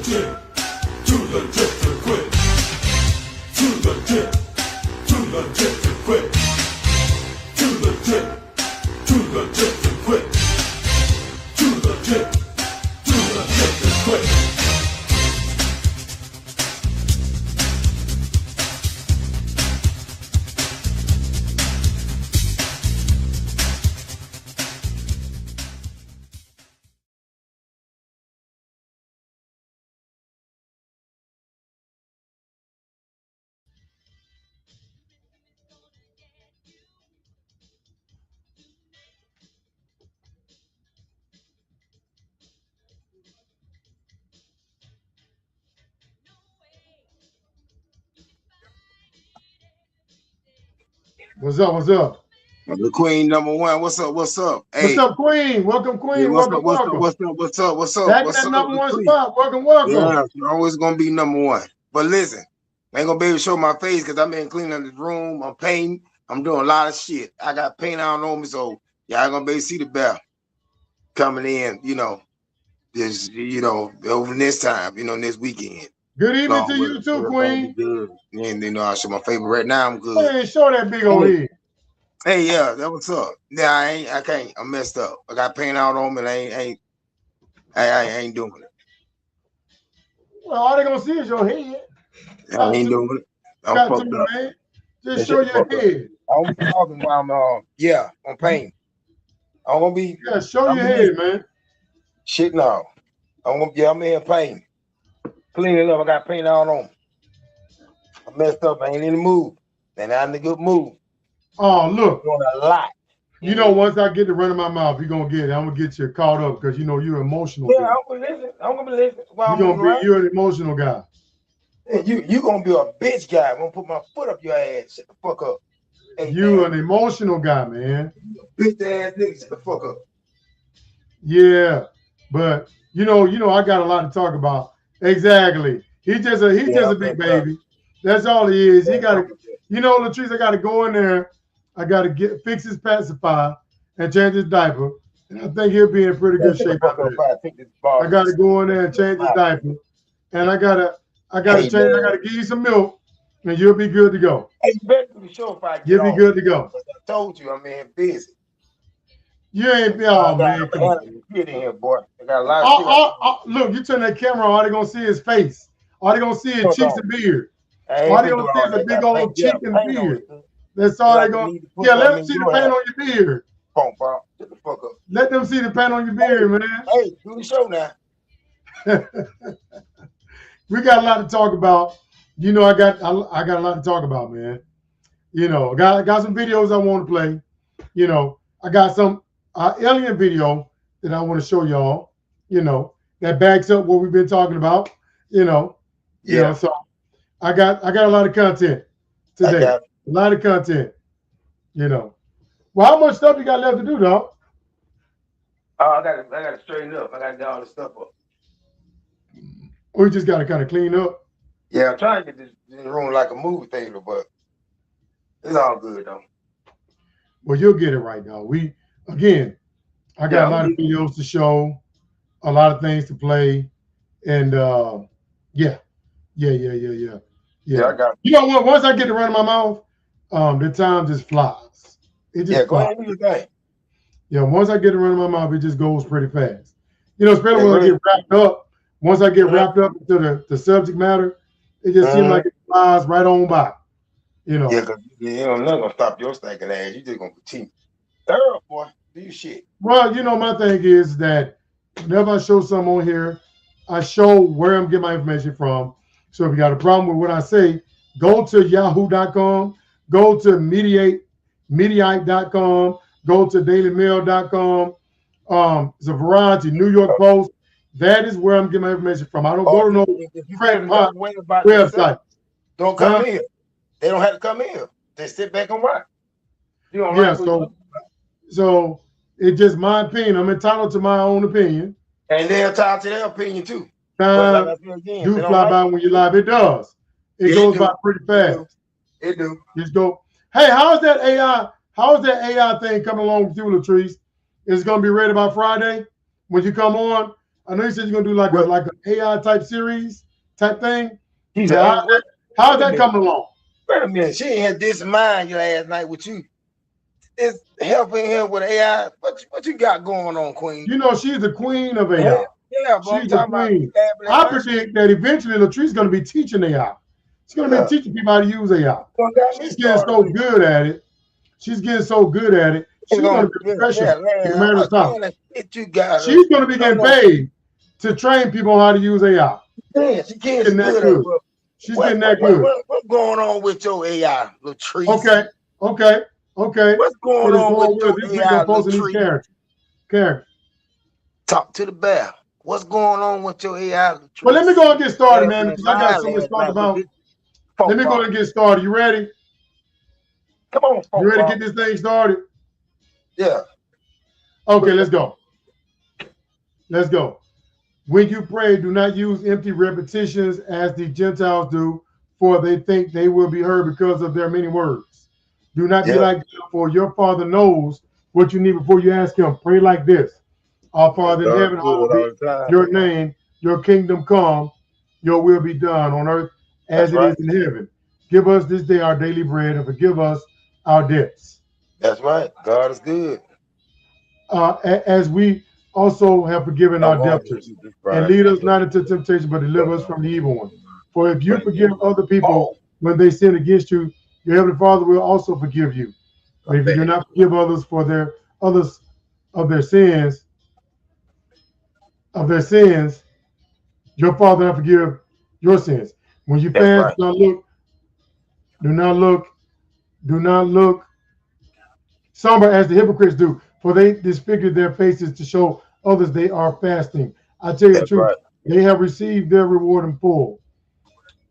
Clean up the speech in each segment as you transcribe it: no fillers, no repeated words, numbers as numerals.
gym, to the gym to quit. To the gym, to the gym to quit. To the gym, to the gym to quit. To the gym, to the gym to quit. What's up? What's up? The Queen #1. What's up? What's up? Hey. What's up, Queen? Welcome, Queen. Yeah, what's welcome, up? What's welcome. up? What's up? What's up? What's up? Back what's in that up? #1 spot. Welcome, welcome. Yeah, you're always gonna be #1. But listen, I ain't gonna be able to show my face because I've been cleaning the room. I'm painting. I'm doing a lot of shit. I got paint on me, so y'all gonna be able to see the bell coming in. This over this time. This weekend. Good evening to you too, Queen. Good. And I'll show my favorite right now. I'm good. Hey, show that big old head. Hey, yeah, that what's up. Yeah, I can't. I'm messed up. I got paint out on me. And I ain't doing it. Well, all they gonna see is your head. I ain't doing it. I'm fucked up. Man. Just show your head. I'm talking while I'm painting. I'm gonna be. Yeah, show your head, man. Shit, no. I'm in here painting. Cleaning up. I got paint out on me. I messed up. I ain't in the mood. And I'm in a good mood. Oh, look. Doing a lot. Once I get to running my mouth, you're gonna get it. I'm gonna get you caught up because you're emotional. Yeah, I'm gonna listen. I'm gonna listen. You're an emotional guy. And you gonna be a bitch guy. I'm gonna put my foot up your ass. Shut the fuck up. Hey, you an emotional guy, man. Bitch ass nigga, shut the fuck up. Yeah, but I got a lot to talk about. Exactly. He's just a big baby. That's all he is. He gotta, Latrice, I gotta go in there. I gotta fix his pacifier and change his diaper. And I think he'll be in pretty good shape out there. I gotta go in there and change his diaper. And I gotta change, I gotta give you some milk and you'll be good to go. Hey, you better be sure if I get You'll be good to go. I told you, I'm busy. You ain't man. Get in here, boy. I got a lot of look, you turn that camera on, all they gonna see is face. All they gonna see is cheeks and beard. All they gonna see is a big old cheek and beard. That's all they gonna. Yeah, let them see the paint on your beard. Shut the fuck up. Let them see the paint on your beard, man. Hey, do the show now. We got a lot to talk about. I got a lot to talk about, man. Got some videos I want to play. I got some alien video that I want to show y'all. That backs up what we've been talking about. So I got a lot of content today. A lot of content. Well, how much stuff you got left to do, dog? I got to straighten up. I got to get all this stuff up. We just got to kind of clean up. Yeah, I'm trying to get this room like a movie theater, but it's all good though. Well, you'll get it right now. I got a lot of videos to show, a lot of things to play, and yeah. I got. What? Once I get to running my mouth, the time just flies. It just go ahead and do your thing. Yeah, once I get to running my mouth, it just goes pretty fast. Especially when I get wrapped up. Once I get wrapped up into the subject matter, it just seems like it flies right on by. Yeah, because nothing gonna stop your stinking ass. You just gonna continue. Thorough, boy. Do your shit. Well, my thing is that whenever I show something on here, I show where I'm getting my information from. So if you got a problem with what I say, go to yahoo.com, go to Mediaite.com, go to dailymail.com. It's a variety, New York Post. That is where I'm getting my information from. I don't go to no crackpot website. Don't come in. They don't have to come in. They sit back and watch. So it's just my opinion. I'm entitled to my own opinion. And they're entitled to their opinion too. Time do fly by when you're live. It does. It goes by pretty fast. It do. Just go. Hey, how's that AI? How's that AI thing coming along with you, Latrice? Is it gonna be ready by Friday when you come on? I know you said you're gonna do like an AI type series type thing. He's Yeah, how's that coming along? Wait a minute, she had this in mind last night with you. It's helping him with AI. What you got going on, Queen? You know, she's the queen of AI. Yeah, bro. She's the queen. I predict that eventually Latree's going to be teaching AI. She's going to be teaching people how to use AI. She's getting so good at it. She's getting so good at it. She's going to be professional in a matter of time. She's going to be getting paid to train people on how to use AI. Yeah, she's getting that good. She's getting that good. What's going on with your AI, Latree? Okay. What's going on with your AI, Latree? Karen. Talk to the bear. What's going on with your AI? Well, let me go and get started, man, because I got so much to talk about. Let me go and get started. You ready? Come on. You ready to get this thing started? Yeah. Okay, let's go. Let's go. When you pray, do not use empty repetitions as the Gentiles do, for they think they will be heard because of their many words. Do not be like them, for your Father knows what you need before you ask him. Pray like this. Our Father in heaven, hallowed be your name, your kingdom come, your will be done on earth as it is in heaven. Give us this day our daily bread and forgive us our debts. That's right. God is good. As we also have forgiven our debtors. And lead us not into temptation, but deliver us from the evil one. For if you forgive other people when they sin against you, your heavenly Father will also forgive you. But if you do not forgive others for their sins, your Father will forgive your sins. When you fast, do not look somber as the hypocrites do, for they disfigure their faces to show others they are fasting. I tell you the truth, they have received their reward in full.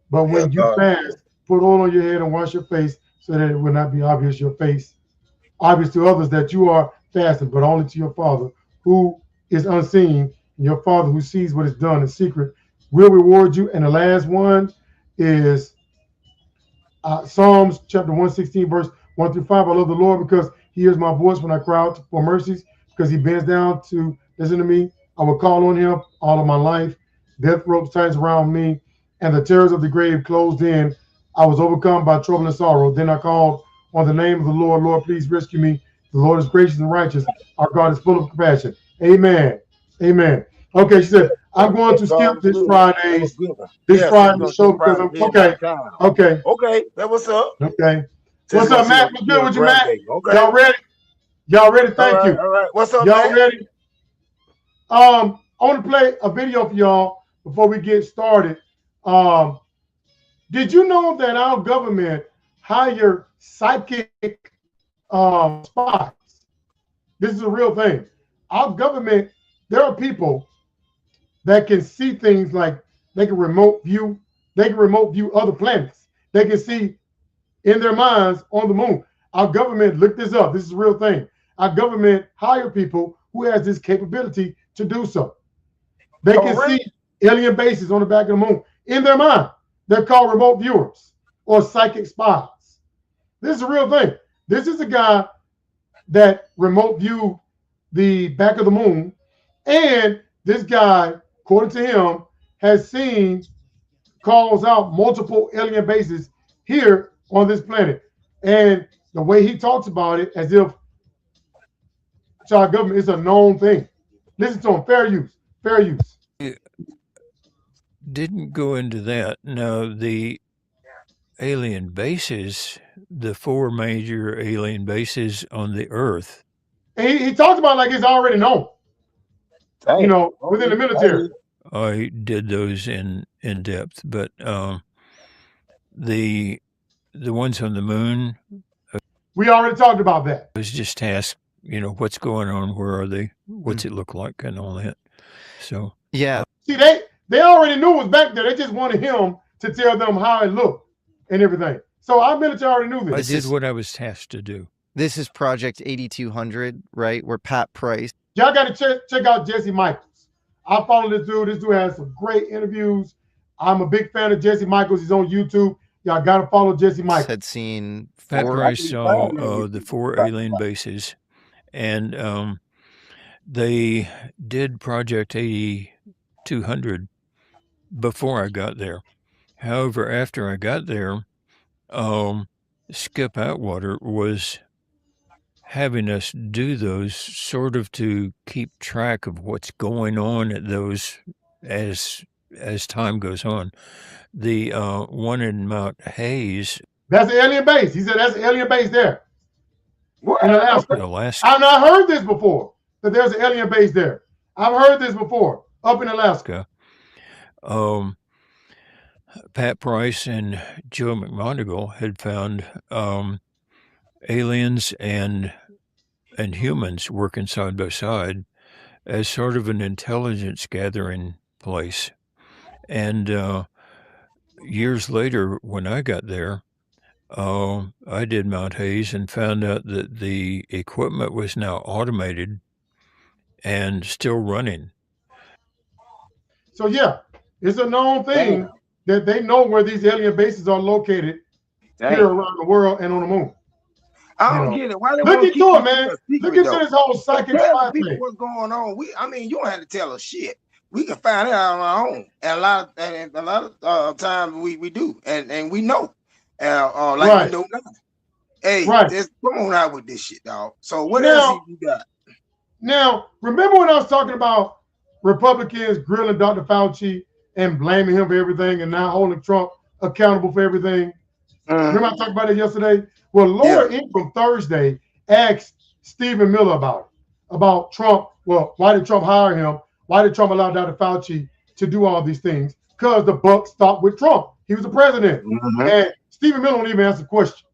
But when you fast, put oil on your head and wash your face, so that it will not be obvious to others that you are fasting, but only to your Father who is unseen. And your Father who sees what is done in secret will reward you. And the last one is Psalms chapter 116, verse 1 through 5. I love the Lord because he hears my voice when I cry out for mercies, because he bends down to listen to me. I will call on him all of my life. Death ropes ties around me, and the terrors of the grave closed in. I was overcome by trouble and sorrow. Then I called on the name of the Lord. Lord, please rescue me. The Lord is gracious and righteous. Our God is full of compassion. Amen. Amen. Okay, she said, I'm going to skip this Friday show because I'm okay. Okay, that what's up. Okay. What's up, Matt? What's good with you, Matt? Okay. Y'all ready? Y'all ready? Thank you. All right. What's up, y'all ready? I want to play a video for y'all before we get started. Did you know that our government hire psychic spies? This is a real thing. Our government, there are people that can see things like they can remote view other planets. They can see in their minds on the moon. Our government, look this up. This is a real thing. Our government hire people who has this capability to do so. They can see alien bases on the back of the moon in their mind. They're called remote viewers or psychic spies. This is a real thing. This is a guy that remote viewed the back of the moon, and this guy, according to him, has calls out multiple alien bases here on this planet. And the way he talks about it, as if to our government, it's a known thing. Listen to him. Fair use. It didn't go into that. No, the alien bases, the 4 major alien bases on the Earth. And he talks about like it's already known. You know, within the military. I did those in depth, but the ones on the moon, we already talked about that. I was just asked, what's going on, where are they, what's it look like, and all that. So yeah, see, they already knew it was back there. They just wanted him to tell them how it looked and everything. So our military already knew this. I did what I was tasked to do. This is Project 8200, right? Where Pat Price. Y'all got to check out Jesse Michaels. I follow this dude. This dude has some great interviews. I'm a big fan of Jesse Michaels. He's on YouTube. Y'all got to follow Jesse Michaels. Had seen Pat Price saw the 4 alien bases, and they did Project 80 200 before I got there. However, after I got there, Skip Atwater was having us do those sort of to keep track of what's going on at those as time goes on. The one in Mount Hayes. That's the alien base. He said that's the alien base there What? in Alaska. Alaska. I've not heard this before, that there's an alien base there. I've heard this before, up in Alaska. Pat Price and Joe McMoneagle had found aliens and humans working side by side as sort of an intelligence gathering place. And years later, when I got there, I did Mount Hayes and found out that the equipment was now automated and still running. So yeah, it's a known thing that they know where these alien bases are located here around the world and on the moon. I don't get it. Why they Look wanna into keep it, man. Look into though? this whole psychic Tell spy people thing. what's going on. I mean, you don't have to tell us shit. We can find it out on our own. And a lot of times we do, and we know. Like Right. we know now. Hey, Right. come on out with this shit, dog. So what Now- else you got? Now, remember when I was talking about Republicans grilling Dr. Fauci and blaming him for everything and now holding Trump accountable for everything? Remember I talked about it yesterday? Well, Laura Ingram Thursday asked Stephen Miller about Trump. Well, why did Trump hire him? Why did Trump allow Dr. Fauci to do all these things? Because the buck stopped with Trump. He was the president. And Stephen Miller don't even answer the question.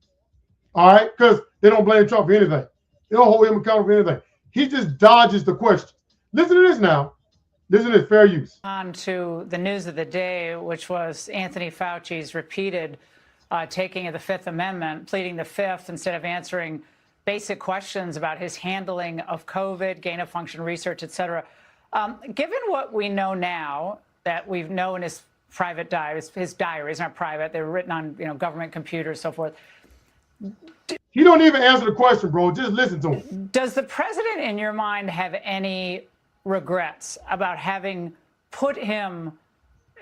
All right? Because they don't blame Trump for anything. They don't hold him accountable for anything. He just dodges the question. Listen to this now. Listen to this, fair use. On to the news of the day, which was Anthony Fauci's repeated taking of the Fifth Amendment, pleading the Fifth instead of answering basic questions about his handling of COVID, gain of function research, et cetera. Given what we know now, that we've known his private diaries, his diaries aren't private, they're written on government computers, so forth. He don't even answer the question, bro. Just listen to him. Does the president, in your mind, have any regrets about having put him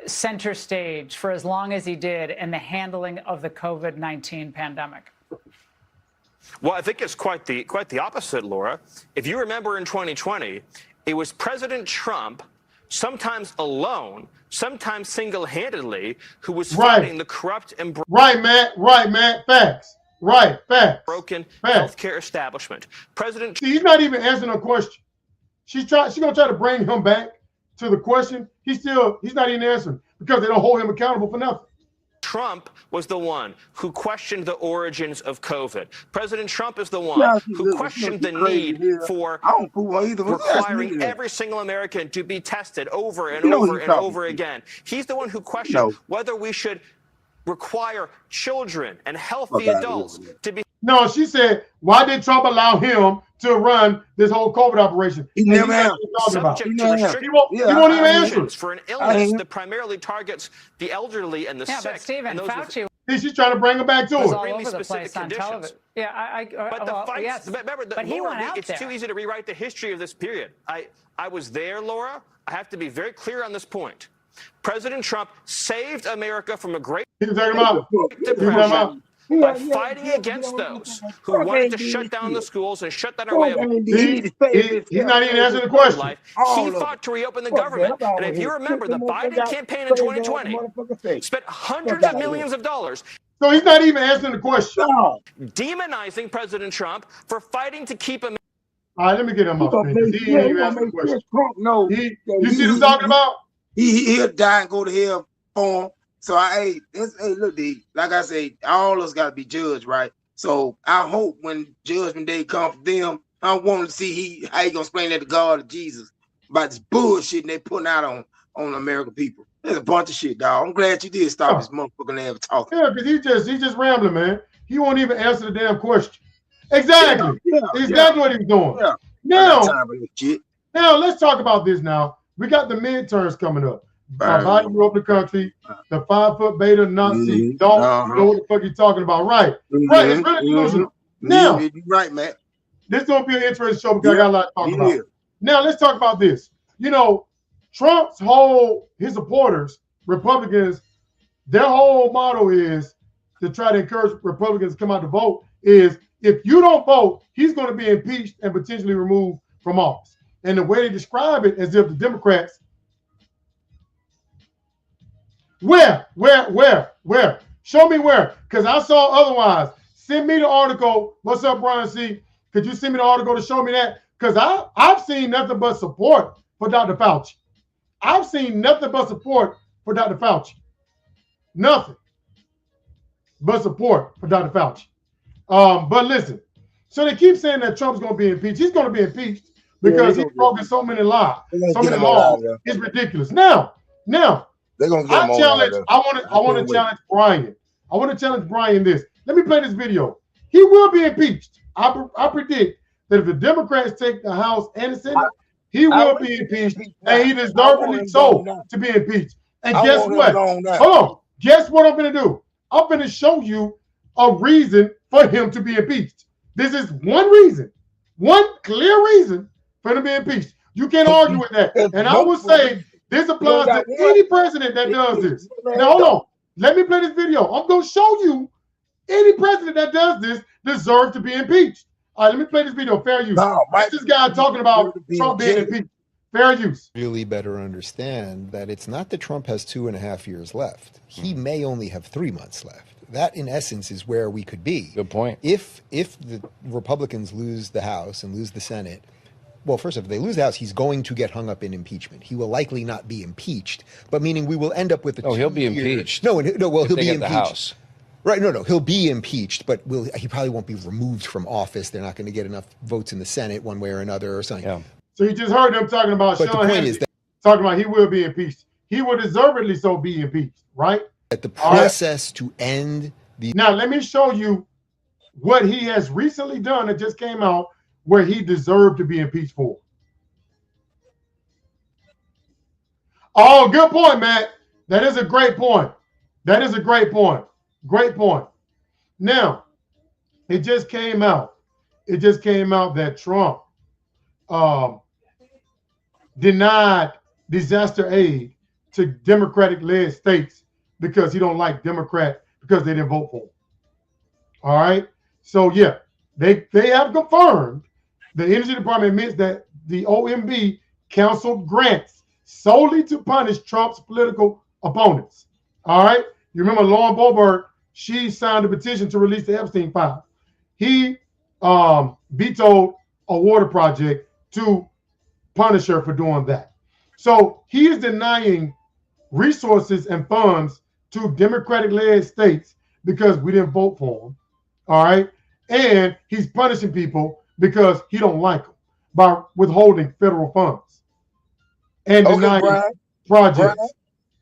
center stage for as long as he did in the handling of the COVID-19 pandemic? Well, I think it's quite the opposite, Laura. If you remember in 2020, it was President Trump, sometimes alone, sometimes single-handedly, who was fighting the corrupt and Right, Matt. Right, Matt. Facts. Right, facts. broken Facts. healthcare establishment. President See, he's not even answering a question. She's gonna try to bring him back to the question. He's not even answering because they don't hold him accountable for nothing. Trump was the one who questioned the origins of COVID. President Trump is the one who questioned the need for requiring every single American to be tested over and over and over again. He's the one who questioned whether we should require children and healthy adults to be. No, she said, why did Trump allow him to run this whole COVID operation? He never has. Subject to restrictions He won't even answer. For an illness that primarily targets the elderly and the sick. But Stephen, and those with Fauci She's trying to bring him back to was it. all Extremely over the specific place on conditions. television. Yeah, But the fights, yes. remember, But he Laura, went out it's there. too easy to rewrite the history of this period. I was there, Laura. I have to be very clear on this point. President Trump saved America from a great He's talking about. depression by fighting against those who wanted to shut down the schools and shut down our way of He's not even answering the question. life. He fought to reopen the government. And if you remember, the Biden campaign in 2020 spent hundreds of millions of dollars So he's not even answering the question. demonizing President Trump for fighting to keep him. All right, let me get him off screen. 'Cause He ain't even answering the question. No, You see what I'm talking about? he'll die and go to hell for him. So hey, look, D, like I say, all of us gotta be judged, right? So I hope when judgment day comes for them, I want to see how he gonna explain that to God or Jesus about this bullshit they putting out on American people. There's a bunch of shit, dog. I'm glad you did stop this motherfucking ass talking. Yeah, because he's just rambling, man. He won't even answer the damn question. Exactly. Exactly what he's doing. Yeah. I got Now, time for this shit. now let's talk about this now. We got the midterms coming up. Biden grew up in the country, the 5-foot beta Nazi. Don't know what the fuck he's talking about. Right. Right. It's really delusional. Now, You're right, man. this is gonna be an interesting show because I got a lot to talk about. Yeah. Now let's talk about this. Trump's his supporters, Republicans, their whole motto is to try to encourage Republicans to come out to vote is if you don't vote, he's going to be impeached and potentially removed from office. And the way they describe it as if the Democrats, where? Show me where, because I saw otherwise. Send me the article. What's up, Brian C? Could you send me the article to show me that? Because I've seen nothing but support for Dr. Fauci. I've seen nothing but support for Dr. Fauci. Nothing but support for Dr. Fauci. But listen, so they keep saying that Trump's going to be impeached. He's going to be impeached because he's broken so many laws. So many laws. It's ridiculous. Now, they're gonna get I want to challenge Brian. I want to challenge Brian this. Let me play this video. He will be impeached. I predict that if the Democrats take the House and the Senate, he will be impeached, and he deservedly so to be impeached. And guess what? Hold on. Guess what I'm going to do? I'm going to show you a reason for him to be impeached. This is one reason, one clear reason for him to be impeached. You can't argue with that. And I will say this applies to any president that does this. Now, hold on. Let me play this video. I'm going to show you any president that does this deserves to be impeached. All right, let me play this video. Fair use. This guy talking about Trump being impeached. Fair use. Really better understand that it's not that Trump has 2.5 years left. He may only have 3 months left. That, in essence, is where we could be. Good point. If the Republicans lose the House and lose the Senate, well, first, if they lose the House, he's going to get hung up in impeachment. He will likely not be impeached, but meaning we will end up with a he'll be impeached. Well, he'll be impeached. The House. Right, no, he'll be impeached, but he probably won't be removed from office. They're not going to get enough votes in the Senate one way or another or something. Yeah. So you just heard them talking about But Sean the point is that talking about he will be impeached. He will deservedly so be impeached, right? the process to end the... Now, let me show you what he has recently done that just came out where he deserved to be impeached for. Oh, good point, Matt. That is a great point. That is a great point. Great point. Now, it just came out. It just came out that Trump denied disaster aid to Democratic-led states because he don't like Democrat, because they didn't vote for him. All right. So yeah, they have confirmed. The Energy Department admits that the OMB canceled grants solely to punish Trump's political opponents. All right. You remember Lauren Boebert? She signed a petition to release the Epstein files. He vetoed a water project to punish her for doing that. So he is denying resources and funds to Democratic-led states because we didn't vote for him. All right. And he's punishing people because he don't like them by withholding federal funds and denying projects.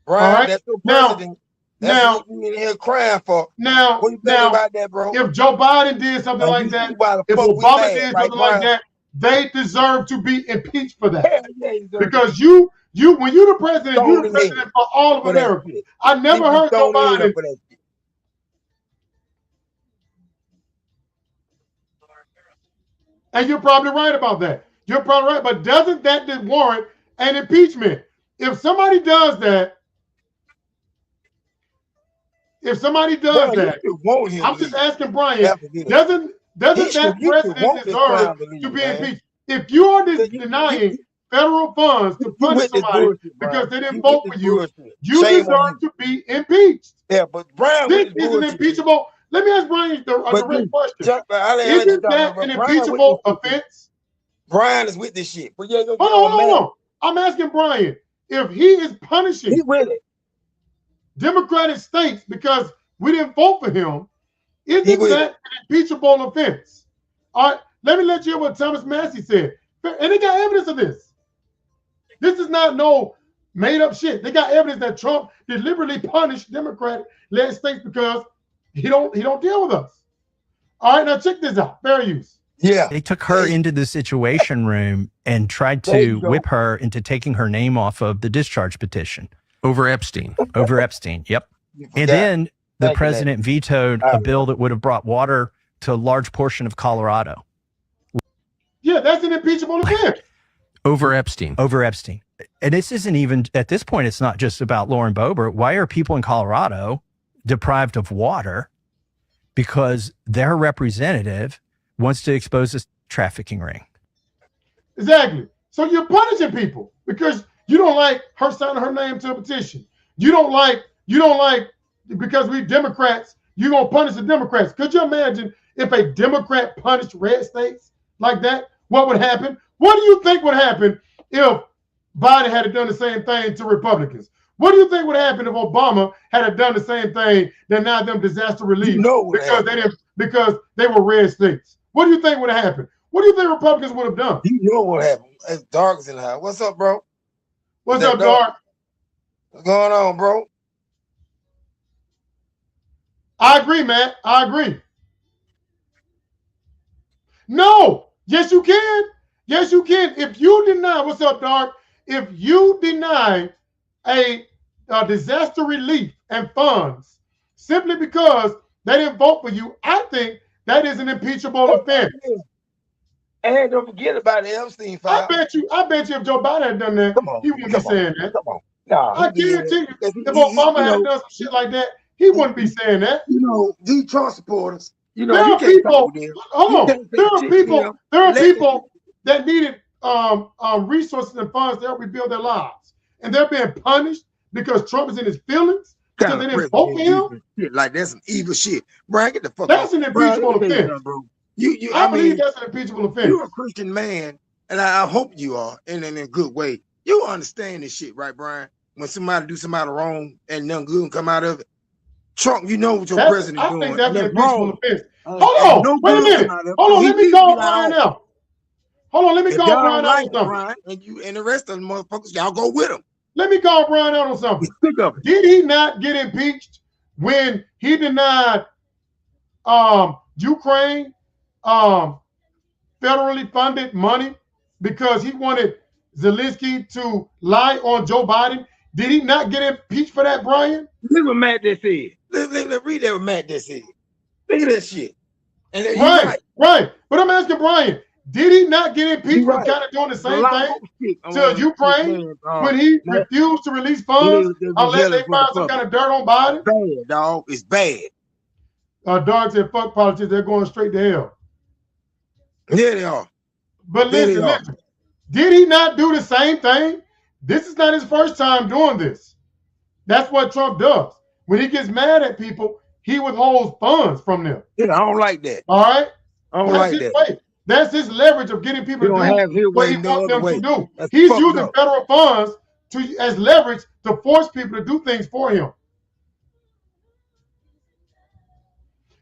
Brian, right? that's your president. That's what you in here crying for. Now, what you think about that, bro? If Joe Biden did something like that, if Obama did something like that, they deserve to be impeached for that. Because when you're the president, you're the president for all of America. I never heard Joe Biden. And you're probably right about that. You're probably right. But doesn't that warrant an impeachment? If somebody does that, I'm just asking Brian, doesn't that president deserve to be impeached? If you are denying federal funds to punish somebody because they didn't vote for you, you deserve to be impeached. Yeah, but Brian, this is an impeachable. Let me ask Brian a direct question. Isn't that an impeachable offense? Brian is with this shit. Hold on. I'm asking Brian, if he is punishing Democratic states because we didn't vote for him, isn't that an impeachable offense? All right, let me let you hear what Thomas Massey said. And they got evidence of this. This is not no made up shit. They got evidence that Trump deliberately punished Democratic-led states because he don't deal with us. All right, now check this out. Fair use. Yeah. They took her into the Situation Room and tried to whip her into taking her name off of the discharge petition. Over Epstein. Over Epstein, yep. And then the president vetoed a bill that would have brought water to a large portion of Colorado. Yeah, that's an impeachable offense. Over Epstein. Over Epstein. and this isn't even at this point, it's not just about Lauren Boebert. Why are people in Colorado deprived of water? Because their representative wants to expose this trafficking ring. Exactly. So you're punishing people because you don't like her signing her name to a petition. You don't like because we Democrats, you're gonna punish the Democrats. Could you imagine if a Democrat punished red states like that? What would happen? What do you think would happen if Biden had done the same thing to Republicans? What do you think would happen if Obama had done the same thing, denied them disaster relief because they were red states? What do you think would have happened? What do you think Republicans would have done? You know what happened. It's Dark's in the house. What's up, bro? What's up, Dark? What's going on, bro? I agree, Matt. I agree. No. Yes, you can. Yes, you can. If you deny, what's up, Dark? If you deny a disaster relief and funds simply because they didn't vote for you, I think that is an impeachable offense. And don't forget about the Epstein file. I bet you if Joe Biden had done that, he wouldn't be saying that. Come on. Nah, I guarantee you, if Obama had done some shit like that, he wouldn't be saying that. You know, these Trump supporters, you know, there you are can't people, talk to them. hold on, there are people that needed resources and funds to help rebuild their lives. And they're being punished because Trump is in his feelings because they didn't vote for him. Like that's some evil shit. Bro, get the fuck That's out. an impeachable offense. I believe that's an impeachable offense. You're a Christian man, and I hope you are in a good way. You understand this shit, right, Brian? When somebody do somebody wrong and nothing good come out of it. Trump, you know what your president doing. I think that's an impeachable offense. Hold on, wait a minute. Hold on, let me call Brian out. Hold on, let me call Brian out on something. Brian, and you and the rest of the motherfuckers, y'all go with him. Let me call Brian out on something. Did he not get impeached when he denied Ukraine federally funded money because he wanted Zelensky to lie on Joe Biden? Did he not get impeached for that, Brian? Look what Matt just said. Let's read that what Matt just said. Look at that shit. And right. But I'm asking Brian, did he not get impeached for kind of doing the same thing to Ukraine when he refused to release funds unless they find some kind of dirt on Biden? Bad, dog. It's bad. Dog said, fuck politics. They're going straight to hell. Yeah, they are. But listen. Did he not do the same thing? This is not his first time doing this. That's what Trump does. When he gets mad at people, he withholds funds from them. Yeah, I don't like that. All right? I don't like that. Way. That's his leverage of getting people to do what he wants them to do. He's using federal funds as leverage to force people to do things for him.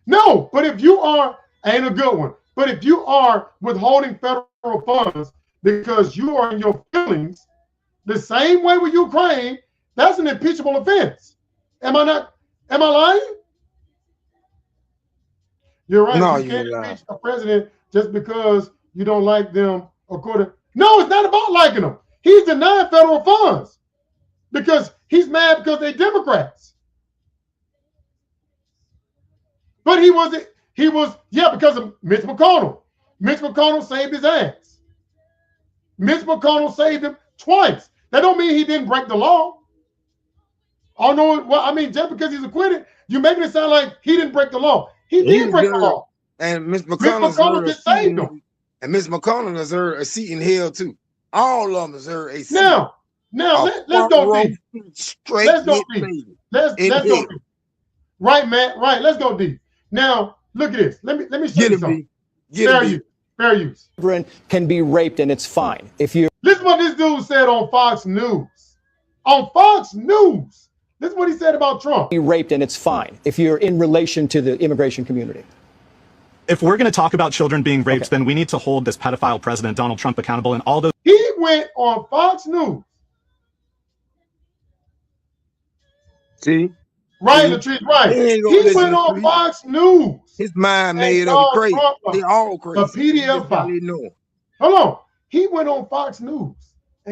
No, but if you are, ain't a good one, but if you are withholding federal funds because you are in your feelings, the same way with Ukraine, that's an impeachable offense. Am I lying? You're right. No, you can't impeach a president just because you don't like them No, it's not about liking them. He's denying federal funds because he's mad because they're Democrats. But because of Mitch McConnell. Mitch McConnell saved his ass. Mitch McConnell saved him twice. That don't mean he didn't break the law. Oh no, well, I mean, just because he's acquitted, you're making it sound like he didn't break the law. He did break the law. And Mitch McConnell just saved him. And Mitch McConnell has earned a seat in hell too. All of them has earned a seat. Now let's go deep. Let's go deep. Let's go deep. Right, Matt. Right. Let's go deep. Now look at this. Let me show you something. Fair use. Children can be raped and it's fine. Listen to what this dude said on Fox News. On Fox News. This is what he said about Trump. Be raped and it's fine if you're in relation to the immigration community. If we're going to talk about children being raped, then we need to hold this pedophile president, Donald Trump, accountable and all those. He went on Fox News. See? Right, Latrice, right. He went on Fox News. His mind made up crazy. They all crazy. A PDF file. Hold on. He went on Fox News.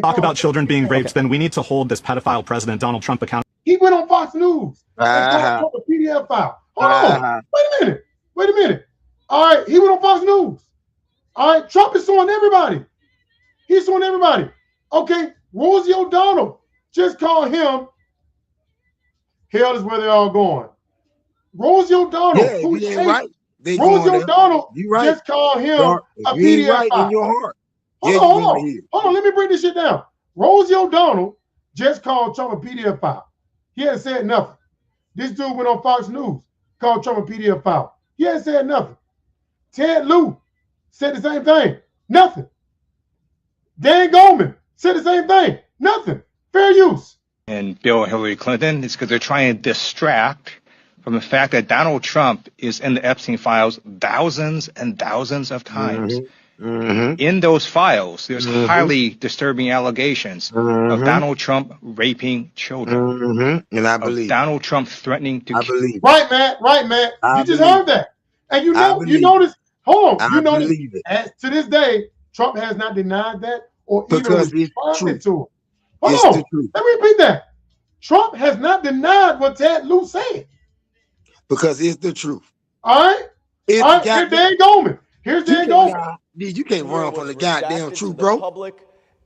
Talk about children being raped, then we need to hold this pedophile president, Donald Trump, accountable. He went on Fox News. A PDF file. Hold on. Wait a minute. All right. He went on Fox News. All right. Trump is suing everybody. He's suing everybody. Okay. Rosie O'Donnell just called him. Hell is where they're all going. Rosie O'Donnell, Yeah, who you ain't hates right. They Rosie going there. O'Donnell You right. just called him Dark. a You ain't PDF right file. in your heart. Hold Yeah, on, you hold going on. to hear. Hold on, let me break this shit down. Rosie O'Donnell just called Trump a PDF file. He hadn't said nothing. This dude went on Fox News, called Trump a PDF file. He hadn't said nothing. Ted Lieu said the same thing. Nothing. Dan Goldman said the same thing. Nothing. Fair use. And Bill and Hillary Clinton is because they're trying to distract from the fact that Donald Trump is in the Epstein files thousands and thousands of times. In those files, there's highly disturbing allegations of Donald Trump raping children. And I of believe. Donald Trump threatening to I kill. believe. Right, Matt. Right, Matt. I You just believe heard that. And you I know, you believe notice, hold on. I You notice, believe it. as to this day, Trump has not denied that or Because even it's responded true. to it. Hold It's on. the truth. Let me repeat that. Trump has not denied what Ted Lieu said. Because it's the truth. All right? It's All right, here's Dan Goldman. Here's Dan Goldman. You can't run from the goddamn redacted truth, to the bro. public.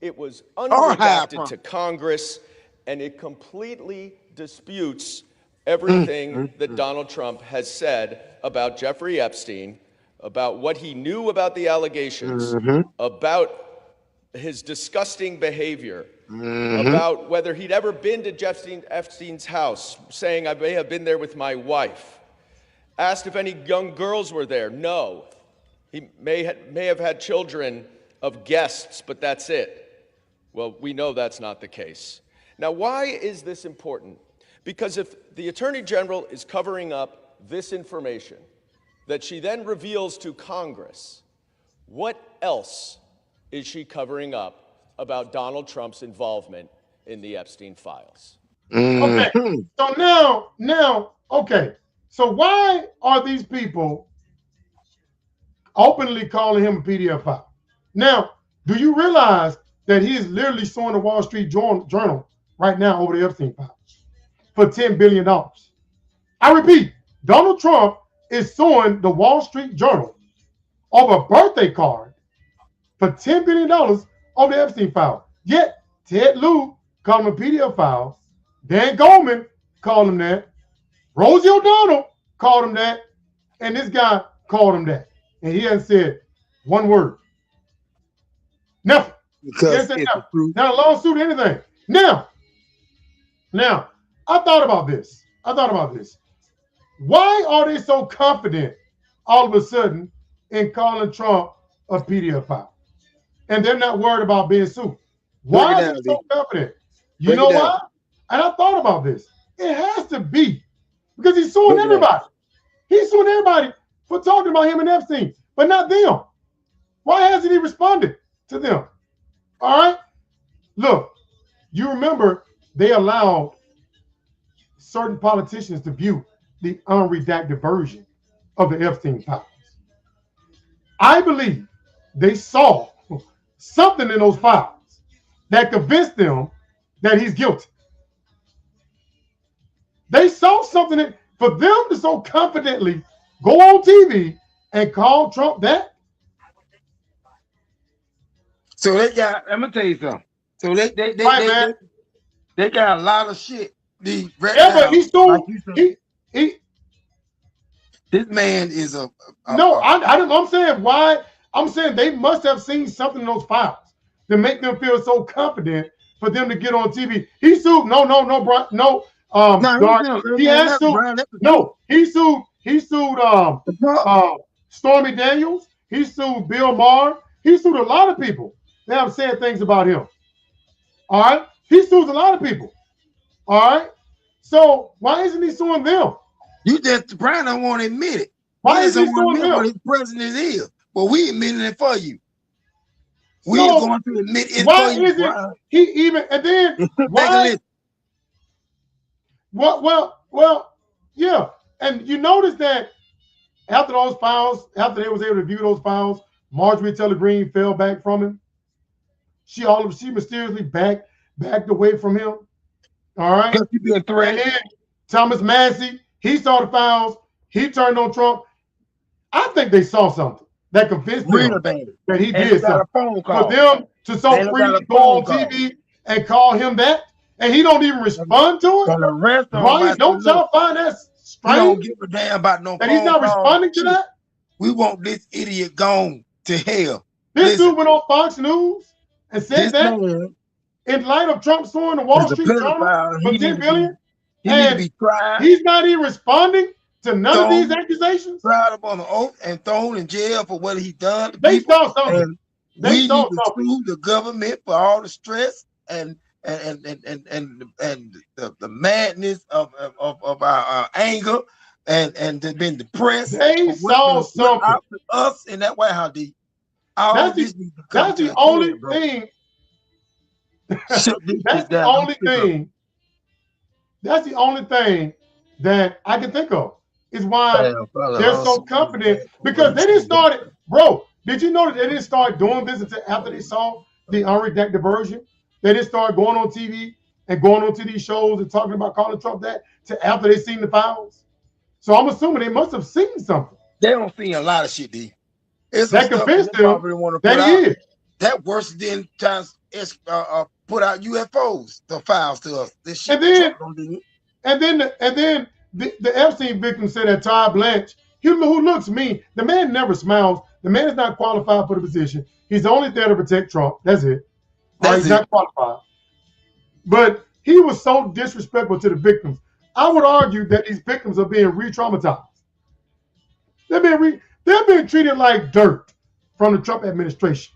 It was Or hide unredacted from. to Congress, and it completely disputes everything that Donald Trump has said about Jeffrey Epstein, about what he knew about the allegations, about his disgusting behavior, about whether he'd ever been to Epstein's house, saying, I may have been there with my wife. Asked if any young girls were there. No. He may have had children of guests, but that's it. Well, we know that's not the case. Now, why is this important? Because if the Attorney General is covering up this information that she then reveals to Congress, what else is she covering up about Donald Trump's involvement in the Epstein files? Okay. So now, okay. So why are these people openly calling him a PDF file? Now, do you realize that he is literally suing the Wall Street Journal right now over the Epstein files for $10 billion? I repeat, Donald Trump is suing the Wall Street Journal over a birthday card for $10 billion over the Epstein file. Yet, Ted Lieu called him a PDF file. Dan Goldman called him that. Rosie O'Donnell called him that. And this guy called him that. And he hasn't said one word. Nothing. Because Not it's the truth. a lawsuit or anything. Now, I thought about this. Why are they so confident all of a sudden in calling Trump a PDF file? And they're not worried about being sued. Why are they so confident? You know why? And I thought about this. It has to be because he's suing everybody. He's suing everybody for talking about him and Epstein, but not them. Why hasn't he responded to them? All right. Look, you remember they allowed certain politicians to view the unredacted version of the Epstein files. I believe they saw something in those files that convinced them that he's guilty. They saw something that, for them to so confidently go on TV and call Trump that. So they got, I'm gonna tell you something. So they got a lot of shit. But he's still, this man is I'm saying why. I'm saying they must have seen something in those files to make them feel so confident for them to get on TV. He sued. He sued Stormy Daniels. He sued Bill Maher. He sued a lot of people that have said things about him. All right. He sues a lot of people. All right. So why isn't he suing them? You just Brian don't want to admit it. Why is he suing them? What his president is? Well, we admitting it for you. We are going to admit it why for you. Isn't Brian. He even and then why? Well, yeah. And you notice that after those files, after they was able to view those files, Marjorie Taylor Greene fell back from him. She mysteriously backed away from him. All right. Because he be a threat. And then Thomas Massey, he saw the files. He turned on Trump. I think they saw something that convinced them that he did something. For them to so freely go on TV and call him that, and he don't even respond to it? And the rest of Why them, don't y'all find that we don't strange give a damn about no that he's not phone calls. responding to that? We want this idiot gone to hell. This dude went on Fox News and said This that man in light of Trump suing the Wall is a Street Journal pedophile. for He $10 billion, He need to and be tried. he's not even responding to none of these Thrown- accusations. Tried up on the oath and thrown in jail for what he done to They people. saw something. And They we need saw to something. sue the government for all the stress and the madness of our anger and they've been depressed. They for what saw they put something. out to us in that White House. All That's this the, needs to come that's to the a only head, bro. thing. Shut this That's shit the down. only thing. That's the only thing that I can think of is why Damn, brother, they're so confident, because they didn't start it, bro. Did you know that they didn't start doing this until after they saw the unredacted version? They didn't start going on TV and going on to these shows and talking about calling Trump that till after they seen the files. So I'm assuming they must have seen something They don't see a lot of shit, D. It's some that stuff convinced they them probably wanna that put he out. is. That worse than times it's put out UFOs, the files to us. This shit And then, Trump don't do. and then the Epstein victim said that Todd Blanche, who looks mean, the man never smiles. The man is not qualified for the position. He's only there to protect Trump. That's it. He's not qualified. But he was so disrespectful to the victims. I would argue that these victims are being re-traumatized. They're being treated like dirt from the Trump administration.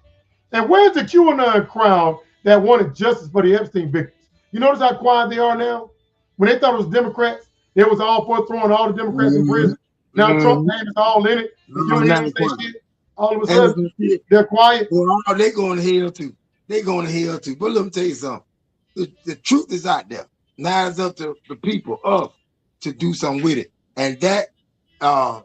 And where's the QAnon crowd that wanted justice for the Epstein victims? You notice how quiet they are now? When they thought it was Democrats, they was all for throwing all the Democrats in prison. Now Trump's name is all in it. You don't hear them say shit. All of a sudden, they're quiet. Well, they going to hell too. They going to hell too. But let me tell you something. The truth is out there. Now it's up to the people to do something with it. And that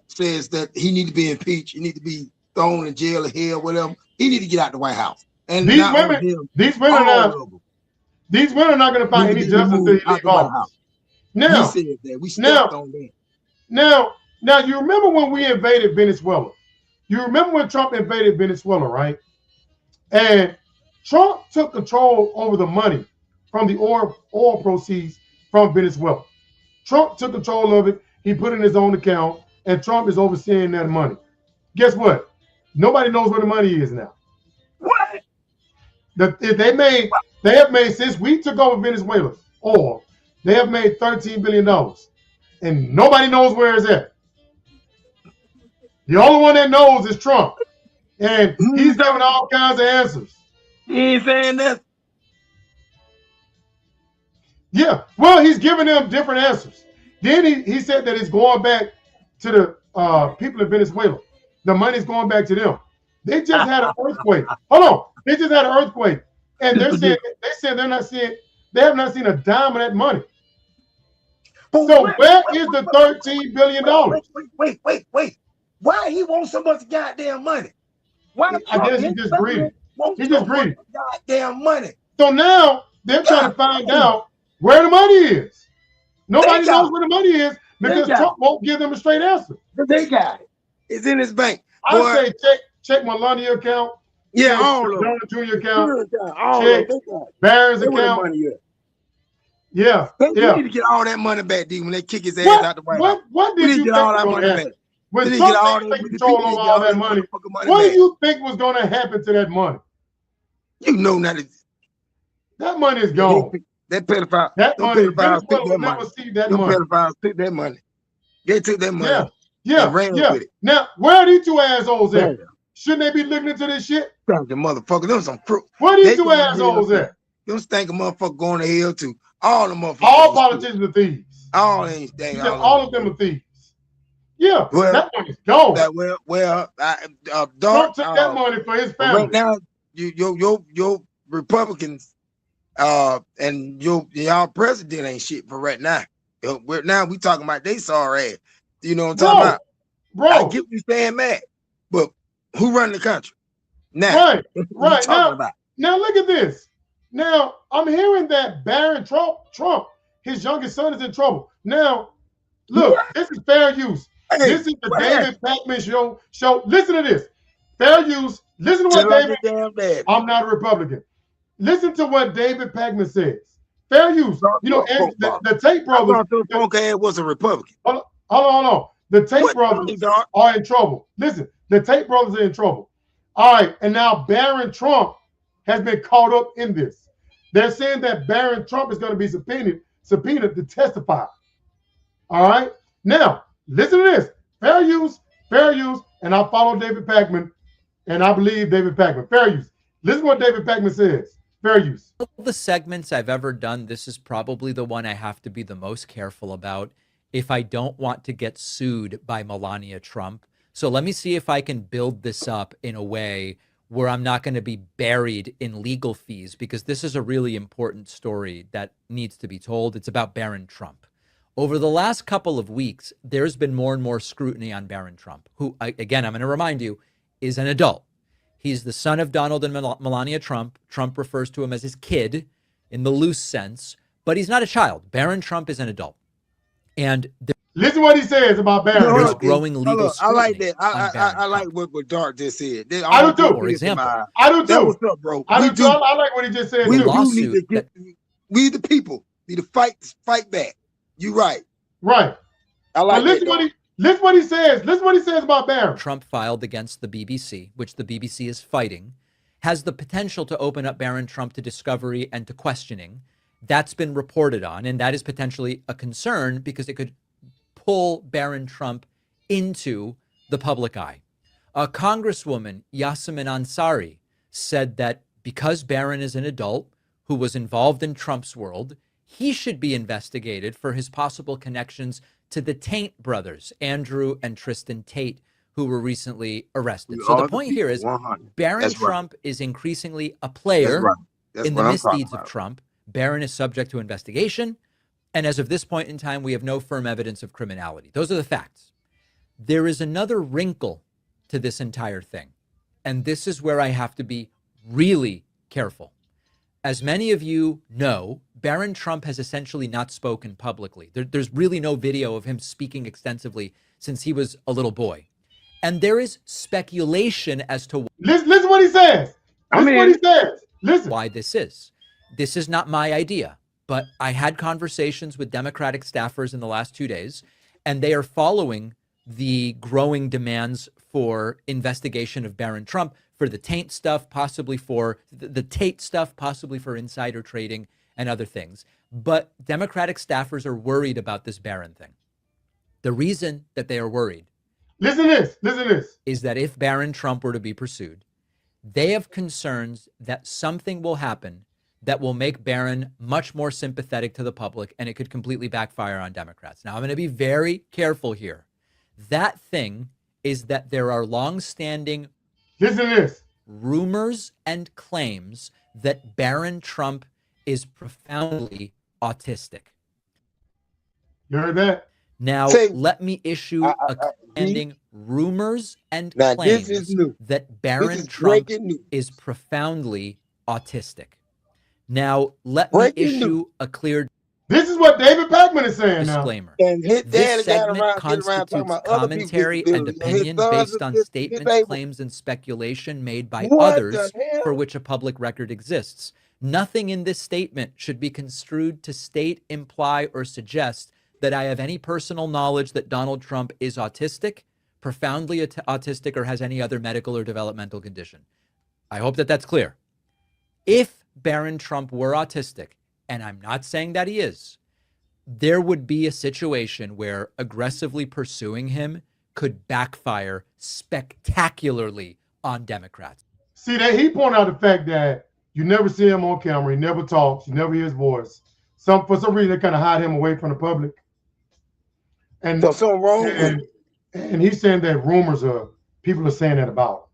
says that he need to be impeached. He need to be thrown in jail or hell, whatever. He need to get out the White House. And these women are not going to find any justice until he leaves office. Now, he said that. We stepped on that. Now, you remember when we invaded Venezuela? You remember when Trump invaded Venezuela, right? And Trump took control over the money from the oil proceeds from Venezuela. Trump took control of it. He put it in his own account, and Trump is overseeing that money. Guess what? Nobody knows where the money is now. What? They have made, since we took over Venezuela oil, they have made $13 billion, and nobody knows where it's at. The only one that knows is Trump, and he's giving all kinds of answers. He ain't saying that. Yeah, well, he's giving them different answers. Then he said that it's going back to the people in Venezuela. The money's going back to them. They just had an earthquake. Hold on, they just had an earthquake, and they said they have not seen a dime of that money. So where is the $13 billion? Wait. Why he want so much goddamn money? Why? I guess he just greedy. He just greedy. Goddamn money. So now they're trying to find out where the money is. Nobody knows where the money is because Trump won't give them a straight answer. They got it. It's in his bank. I say check Melania account. Yeah, all of them. Jr. account. Check Barron's account. Yeah. They need to get all that money back, D, when they kick his ass out the White House. What did you get all that money back? When Trump take control over all that money, what do you think was going to happen to that money? You know not. That money is gone. That pedophile. That money. Pedophiles took that money. Never see that money. Pedophiles took that money. They took that money. Yeah. Ran with it. Now, where are these two assholes at? Shouldn't they be looking into this shit? The motherfucker, them some fruit. Where are these two assholes at? Them stank motherfucker going to hell too. All the motherfuckers. All politicians are thieves. All ain't things. All of them are thieves. Yeah, that money's gone. Trump took that money for his family. Right now, your Republicans and y'all president ain't shit for right now. Now we talking about they sorry ass. You know what I'm talking about? Bro, I get you saying that, but who run the country now? Right. Now look at this. Now I'm hearing that Barron Trump, his youngest son, is in trouble. Now, look, this is fair use. This is the David Pakman show. Listen to this. Fair use. Listen to what David. I'm not a Republican. listen to what David Pakman says. Fair use. You know, and the Tate brothers. I thought Punk ass was a Republican. Hold on. The Tate brothers are in trouble. Listen, the Tate brothers are in trouble. All right, and now Barron Trump has been caught up in this. They're saying that Barron Trump is going to be subpoenaed to testify. All right. Now, listen to this. Fair use, and I follow David Pakman, and I believe David Pakman. Fair use. Listen to what David Pakman says. Fair use. Of the segments I've ever done, this is probably the one I have to be the most careful about if I don't want to get sued by Melania Trump. So let me see if I can build this up in a way where I'm not going to be buried in legal fees, because this is a really important story that needs to be told. It's about Barron Trump. Over the last couple of weeks, there's been more and more scrutiny on Barron Trump, who, again, I'm going to remind you, is an adult. He's the son of Donald and Melania Trump. Trump refers to him as his kid in the loose sense, but he's not a child. Barron Trump is an adult. And listen what he says about Barron. There's growing legal scrutiny. I like that. I like what Dart just said. I do too. For example, I do too. That was up, bro. I do too. I like what he just said. We too. We the people need to fight back. You right. Right. I like listen what he says. Listen what he says about Barron. Trump filed against the BBC, which the BBC is fighting, has the potential to open up Barron Trump to discovery and to questioning. That's been reported on, and that is potentially a concern because it could pull Barron Trump into the public eye. A Congresswoman, Yasemin Ansari, said that because Barron is an adult who was involved in Trump's world, he should be investigated for his possible connections to the Tate brothers, Andrew and Tristan Tate, who were recently arrested. So the point here is Barron Trump is increasingly a player in the misdeeds of Trump. Barron is subject to investigation. And as of this point in time, we have no firm evidence of criminality. Those are the facts. There is another wrinkle to this entire thing. And this is where I have to be really careful. As many of you know, Barron Trump has essentially not spoken publicly. There's really no video of him speaking extensively since he was a little boy. And there is speculation as to listen what he says. Listen what he says. Listen. Why this is. This is not my idea, but I had conversations with Democratic staffers in the last 2 days, and they are following the growing demands for investigation of Barron Trump, for the Tate stuff, possibly for the Tate stuff, possibly for insider trading and other things. But Democratic staffers are worried about this Barron thing. The reason that they are worried listen to this, is that if Barron Trump were to be pursued, they have concerns that something will happen that will make Barron much more sympathetic to the public, and it could completely backfire on Democrats. Now, I'm going to be very careful here. That thing is that there are longstanding rumors and claims that Barron Trump is profoundly autistic. You heard that? Now, let me issue a commanding rumors and claims that Barron Trump is profoundly autistic. Now, let me issue a clear This is what David Pakman is saying disclaimer. now. This segment constitutes commentary and opinion based on statements, claims, and speculation made by others for which a public record exists. Nothing in this statement should be construed to state, imply, or suggest that I have any personal knowledge that Donald Trump is autistic, profoundly autistic, or has any other medical or developmental condition. I hope that that's clear. If Barron Trump were autistic, and I'm not saying that he is, there would be a situation where aggressively pursuing him could backfire spectacularly on Democrats. See, that he pointed out the fact that you never see him on camera, he never talks, you never hear his voice. For some reason, they kind of hide him away from the public. And so something wrong with him. And he's saying that rumors are people are saying that about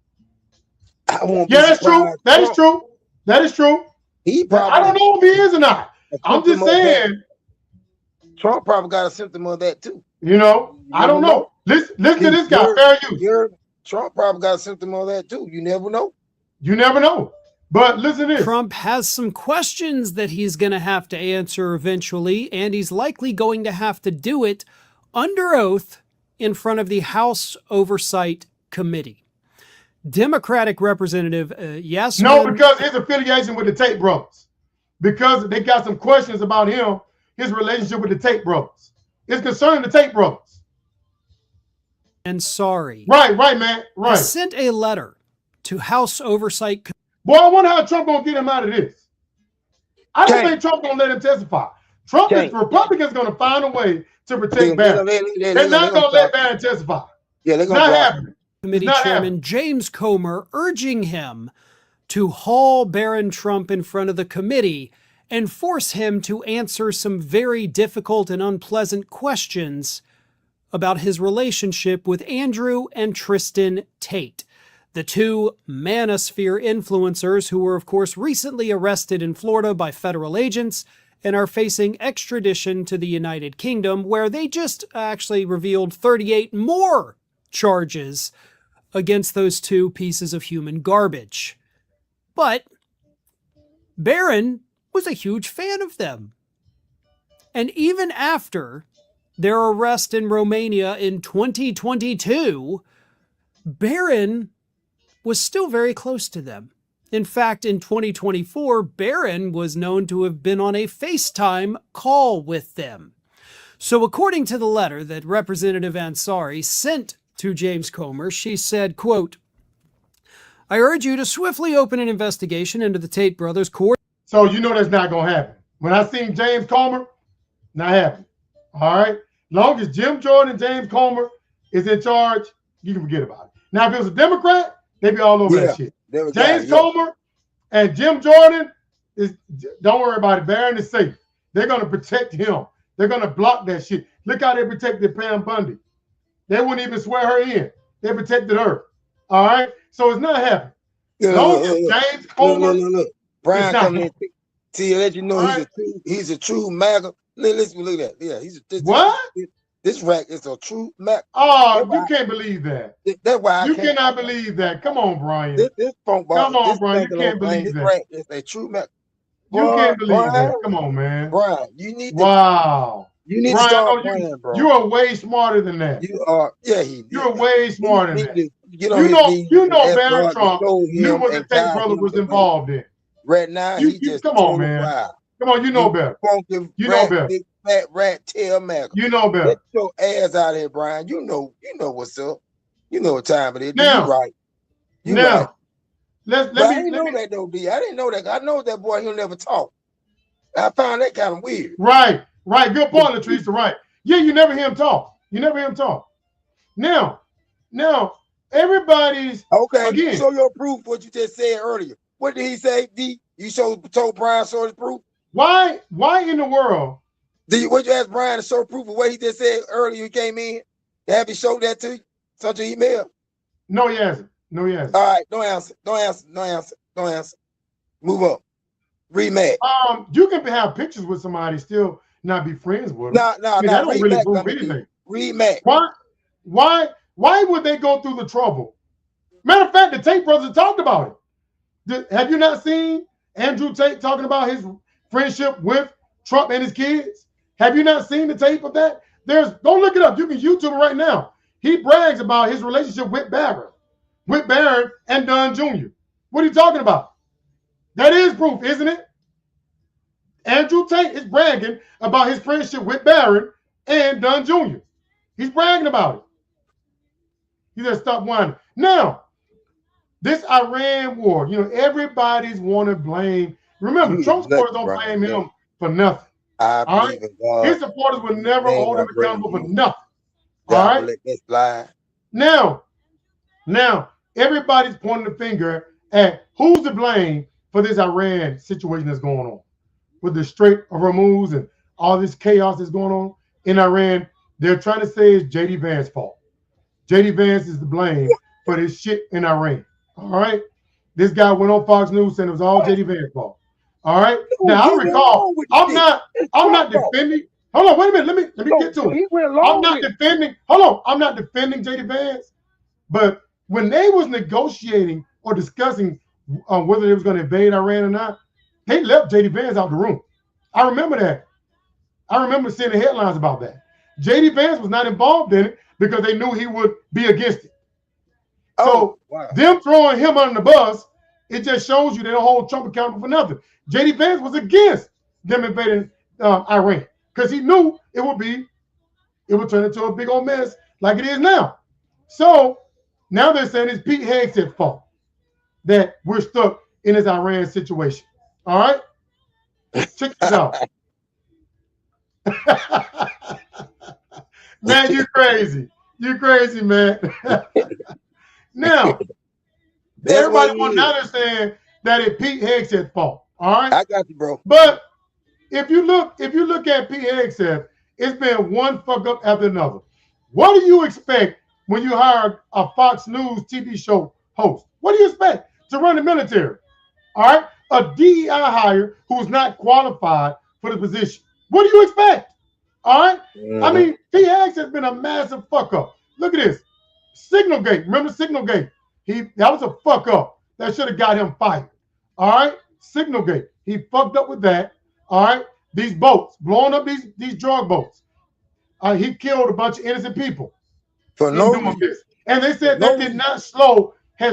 him. Yeah, that's true. That is true. That is true. I don't know if he is or not. I'm just saying. Trump probably got a symptom of that too. You know, I don't know. Listen to this guy. Fair use. Trump probably got a symptom of that too. You never know. You never know. But listen to this. Trump has some questions that he's going to have to answer eventually, and he's likely going to have to do it under oath in front of the House Oversight Committee. Democratic Representative Yasmin. No, because his affiliation with the Tate brothers. Because they got some questions about him, his relationship with the Tate brothers. It's concerning the Tate brothers. Ansari. Right, man. Right. Sent a letter to House Oversight. Boy, I wonder how Trump gonna get him out of this. I don't think Trump gonna let him testify. Republicans gonna find a way to protect Barron. They're not gonna let Barron testify. Yeah, they're gonna not happening. Committee Chairman James Comer urging him to haul Barron Trump in front of the committee and force him to answer some very difficult and unpleasant questions about his relationship with Andrew and Tristan Tate, the two manosphere influencers who were, of course, recently arrested in Florida by federal agents and are facing extradition to the United Kingdom, where they just actually revealed 38 more charges against those two pieces of human garbage. But Barron was a huge fan of them. And even after their arrest in Romania in 2022, Barron was still very close to them. In fact, in 2024, Barron was known to have been on a FaceTime call with them. So according to the letter that Representative Ansari sent to James Comer, she said, quote, I urge you to swiftly open an investigation into the Tate brothers' court. So you know that's not going to happen. When I seen James Comer, not happening. All right? Long as Jim Jordan and James Comer is in charge, you can forget about it. Now, if it was a Democrat, they'd be all over that shit. James Comer and Jim Jordan, don't worry about it. Barron is safe. They're going to protect him. They're going to block that shit. Look how they protected Pam Bundy. They wouldn't even swear her in. They protected her. All right? So it's not happening. James Comer. Look. Brian coming in to let you know he's a true MAGA. Listen, look at that. Yeah, this rack is a true MAGA. Oh, you can't believe that. That's why you cannot believe that. Come on, Brian. Come on, Brian. You can't believe that. It's a true MAGA. You can't believe that. Come on, man. Brian, you need to. Wow. You need Brian, to start playing, bro. You are way smarter than that. You are. Yeah, you're way smarter than that. You know Barron Trump knew what the Tate brother was involved in. Right now, he just come on, man. Come on, you know better. You know better. Big fat rat tail MAGA. You know better. Get your ass out of here, Brian. You know what's up. You know what time it is. Now, you right. You now, right. I didn't know that though, D. I didn't know that. I know that boy. He'll never talk. I found that kind of weird. Right. Good point, Latrice. Right. Yeah, you never hear him talk. Now, everybody's okay. Again, show your proof. What you just said earlier. What did he say, D? You told Brian show his proof. Why in the world? Would you ask Brian to show proof of what he just said earlier? He came in. Have he showed that to you? Such an email? No, he hasn't. All right, don't answer. Move up. Rematch. You can have pictures with somebody, still not be friends with them. No. That don't really prove anything. Rematch. Why would they go through the trouble? Matter of fact, the Tate brothers talked about it. Have you not seen Andrew Tate talking about his friendship with Trump and his kids? Have you not seen the tape of that? Go look it up. You can YouTube it right now. He brags about his relationship with Barron and Don Jr. What are you talking about? That is proof, isn't it? Andrew Tate is bragging about his friendship with Barron and Don Jr. He's bragging about it. He just stopped whining. Now, this Iran war, everybody's want to blame. Remember, Trump supporters don't blame him for nothing. All right? His supporters will never hold him accountable for nothing. All right? Now, everybody's pointing the finger at who's to blame for this Iran situation that's going on. With the Strait of Hormuz and all this chaos that's going on in Iran, they're trying to say it's J.D. Vance's fault. J.D. Vance is to blame for this shit in Iran. All right? This guy went on Fox News saying it was all J.D. Vance's fault. All right? Now, I recall, I'm not defending. Hold on, wait a minute. Let me get to it. I'm not defending J.D. Vance. But when they was negotiating or discussing whether they was going to invade Iran or not, they left J.D. Vance out the room. I remember that. I remember seeing the headlines about that. J.D. Vance was not involved in it because they knew he would be against it. So wow. them throwing him under the bus, it just shows you they don't hold Trump accountable for nothing. J.D. Vance was against them invading Iran because he knew it would turn into a big old mess like it is now. So now they're saying it's Pete Hegseth's fault that we're stuck in this Iran situation. All right? Check this out. Man, you crazy. You crazy, man. Now, everybody wants to understand that it's Pete Hegseth's fault. All right? I got you, bro. But if you look at Pete Hegseth, it's been one fuck up after another. What do you expect when you hire a Fox News TV show host? What do you expect to run the military? All right? A DEI hire who's not qualified for the position. What do you expect? All right? I mean, Pete Hegseth has been a massive fuck up. Look at this. Signalgate. Remember Signalgate? That was a fuck up. That should have got him fired. All right? Signalgate. He fucked up with that. All right? These boats, blowing up these drug boats. He killed a bunch of innocent people. For no reason. And they said that has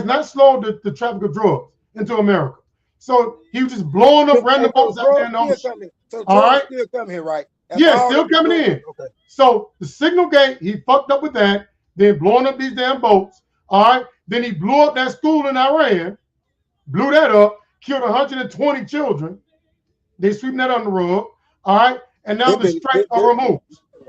not slowed the traffic of drugs into America. So he was just blowing up random boats out there in the ocean. So all right? Still coming here, right? Yeah, still coming in. Okay. So the Signalgate, he fucked up with that, then blowing up these damn boats. All right. Then he blew up that school in Iran, blew that up, killed 120 children. They sweeping that on the rug. All right. And now the strikes are removed.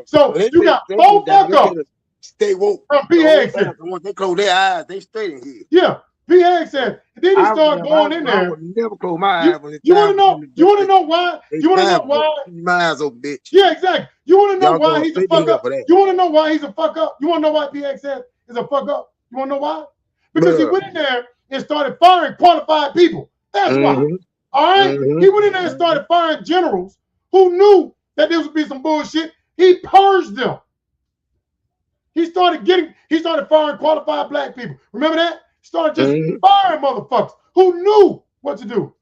So you got 4 fuck ups. Stay woke. From Pete Hegseth. Once they close their eyes, they straight in here. Yeah. Pete Hegseth. And then he started going in there. I would never close my eyes when it's You want to know? You want to know why? You want to know why? My eyes open, bitch. Yeah, exactly. You want to know why he's a fuck up? for that. You want to know why he's a fuck up? You want to know why Pete Hegseth is a fuck up? You want to know why? Because he went in there and started firing qualified people. That's why. All right? He went in there and started firing generals who knew that there would be some bullshit. He purged them. He started firing qualified black people. Remember that? Started just firing motherfuckers who knew what to do.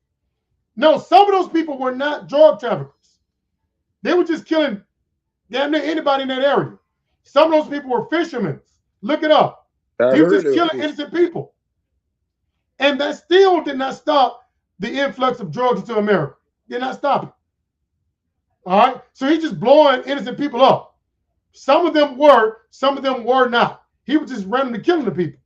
No, some of those people were not drug traffickers. They were just killing damn near anybody in that area. Some of those people were fishermen. Look it up. He was just killing innocent people. And that still did not stop the influx of drugs into America. Did not stop it. All right? So he's just blowing innocent people up. Some of them were, some of them were not. He was just randomly killing the people.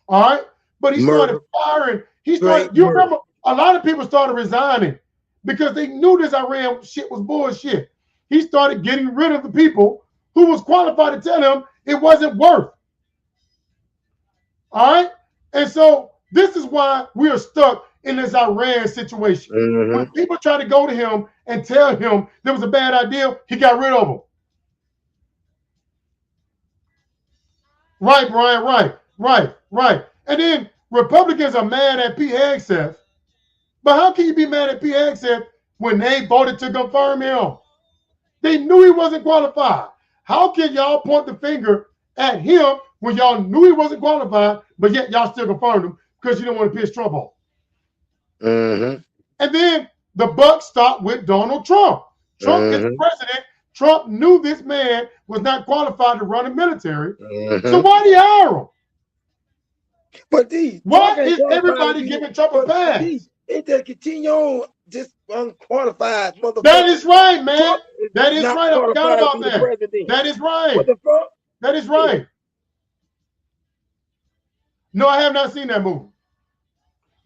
All right? But he started firing. You remember, a lot of people started resigning because they knew this Iran shit was bullshit. He started getting rid of the people who was qualified to tell him it wasn't worth. All right? And so this is why we are stuck in this Iran situation. When people try to go to him and tell him there was a bad idea, he got rid of them. Right, Brian, right. And then Republicans are mad at Pete Hegseth. But how can you be mad at Pete Hegseth when they voted to confirm him? They knew he wasn't qualified. How can y'all point the finger at him when y'all knew he wasn't qualified, but yet y'all still confirmed him because you don't want to piss Trump off? And then the buck stopped with Donald Trump. Trump is president. Trump knew this man was not qualified to run the military. So why did he hire him? But why is everybody giving Trump a pass? It just continue on just unqualified motherfucker. That is right, man. That is right. I forgot about that. That is right. What the fuck? That is right. No, I have not seen that movie.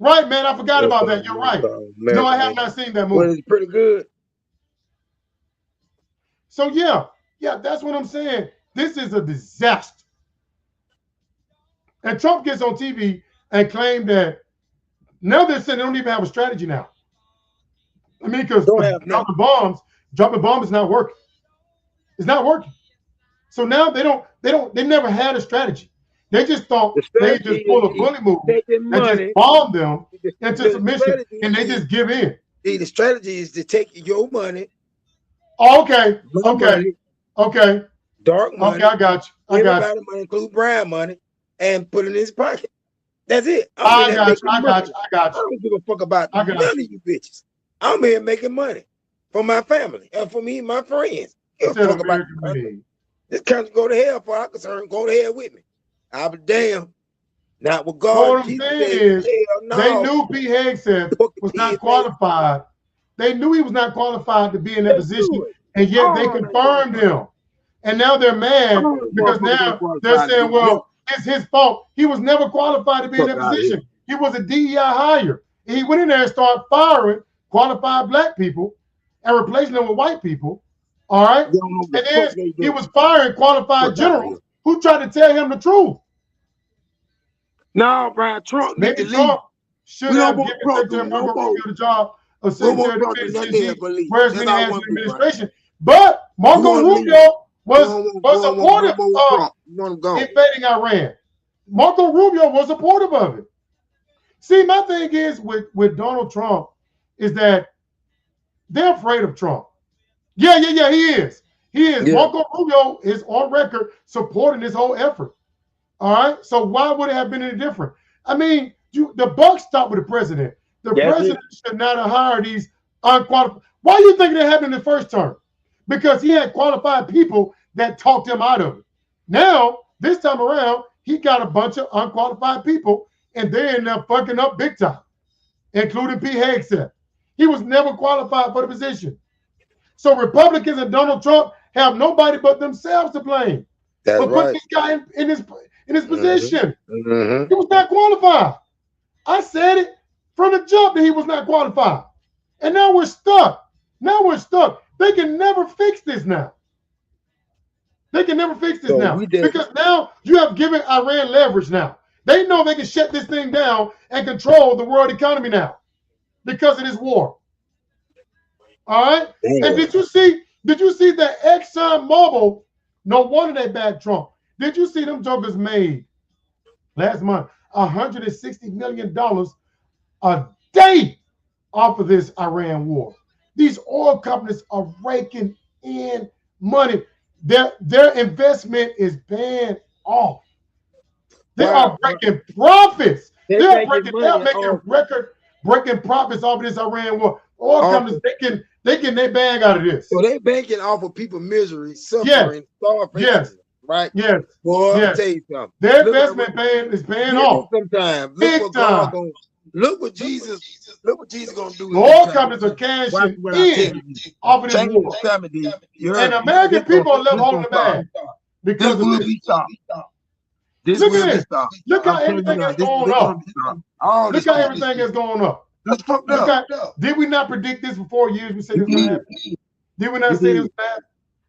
Right, man. I forgot about that. You're right. No, I have not seen that movie. Well, it's pretty good. So yeah, that's what I'm saying. This is a disaster. And Trump gets on TV and claimed that now they're saying they don't even have a strategy now. I mean, because dropping bombs is not working. It's not working. So now they never had a strategy. They just thought they just pull a bully move and just bomb them into submission and they just give in. See, the strategy is to take your money. Okay. Dark money. Okay, I got you. Everybody money, include brown money, and put it in his pocket. That's it. I got you. I got you. I don't give a fuck about none of you bitches. I'm here making money for my family and for me and my friends. Give a fuck about this country go to hell for I'm concerned. Go to hell with me. I'll be damned. Now, with So God, what I'm saying is, they knew Pete Hegseth was not qualified. They knew he was not qualified to be in that position, and yet they confirmed him. And now they're mad because now they're saying, well, it's his fault. He was never qualified to be in that position. He was a DEI hire. He went in there and started firing qualified black people and replacing them with white people. All right. And then he was firing qualified generals who tried to tell him the truth. No, Brian, Trump. Maybe Trump should have given Secretary Marco Rubio the job of Secretary of Defense, whereas many has in the administration. But Marco Rubio was supportive of invading Iran. Marco Rubio was supportive of it. See, my thing is with Donald Trump is that they're afraid of Trump. Yeah, he is. He is. Yeah. Marco Rubio is on record supporting this whole effort. All right. So why would it have been any different? I mean, the buck stopped with the president. The president should not have hired these unqualified. Why do you think that happened in the first term? Because he had qualified people that talked him out of it. Now, this time around, he got a bunch of unqualified people, and they're in there fucking up big time, including Pete Hegseth. He was never qualified for the position. So Republicans and Donald Trump have nobody but themselves to blame for putting this guy in his position. He was not qualified. I said it from the jump that he was not qualified. And now we're stuck. They can never fix this now. Because now you have given Iran leverage now. They know they can shut this thing down and control the world economy now because of this war. All right. Damn. And did you see that ExxonMobil? No wonder they backed Trump. Did you see them jokers made last month $160 million a day off of this Iran war? These oil companies are raking in money. Their investment is paying off. They are breaking profits. They're making record-breaking profits off of this Iran war. Oil companies, they getting their bag out of this. So they banking off of people misery, suffering, starvation, right? Yes. Boy, I'll tell you something. Their investment is paying off. Sometimes. Big time. Look what Jesus gonna do. Oil companies are cashing in off of this war. And American people are left holding the bag because of this. Look at this. Look how everything is going up. Look how everything is going up. That's fucked up. Did we not predict this for 4 years? We said this was bad. Did we not say this was bad?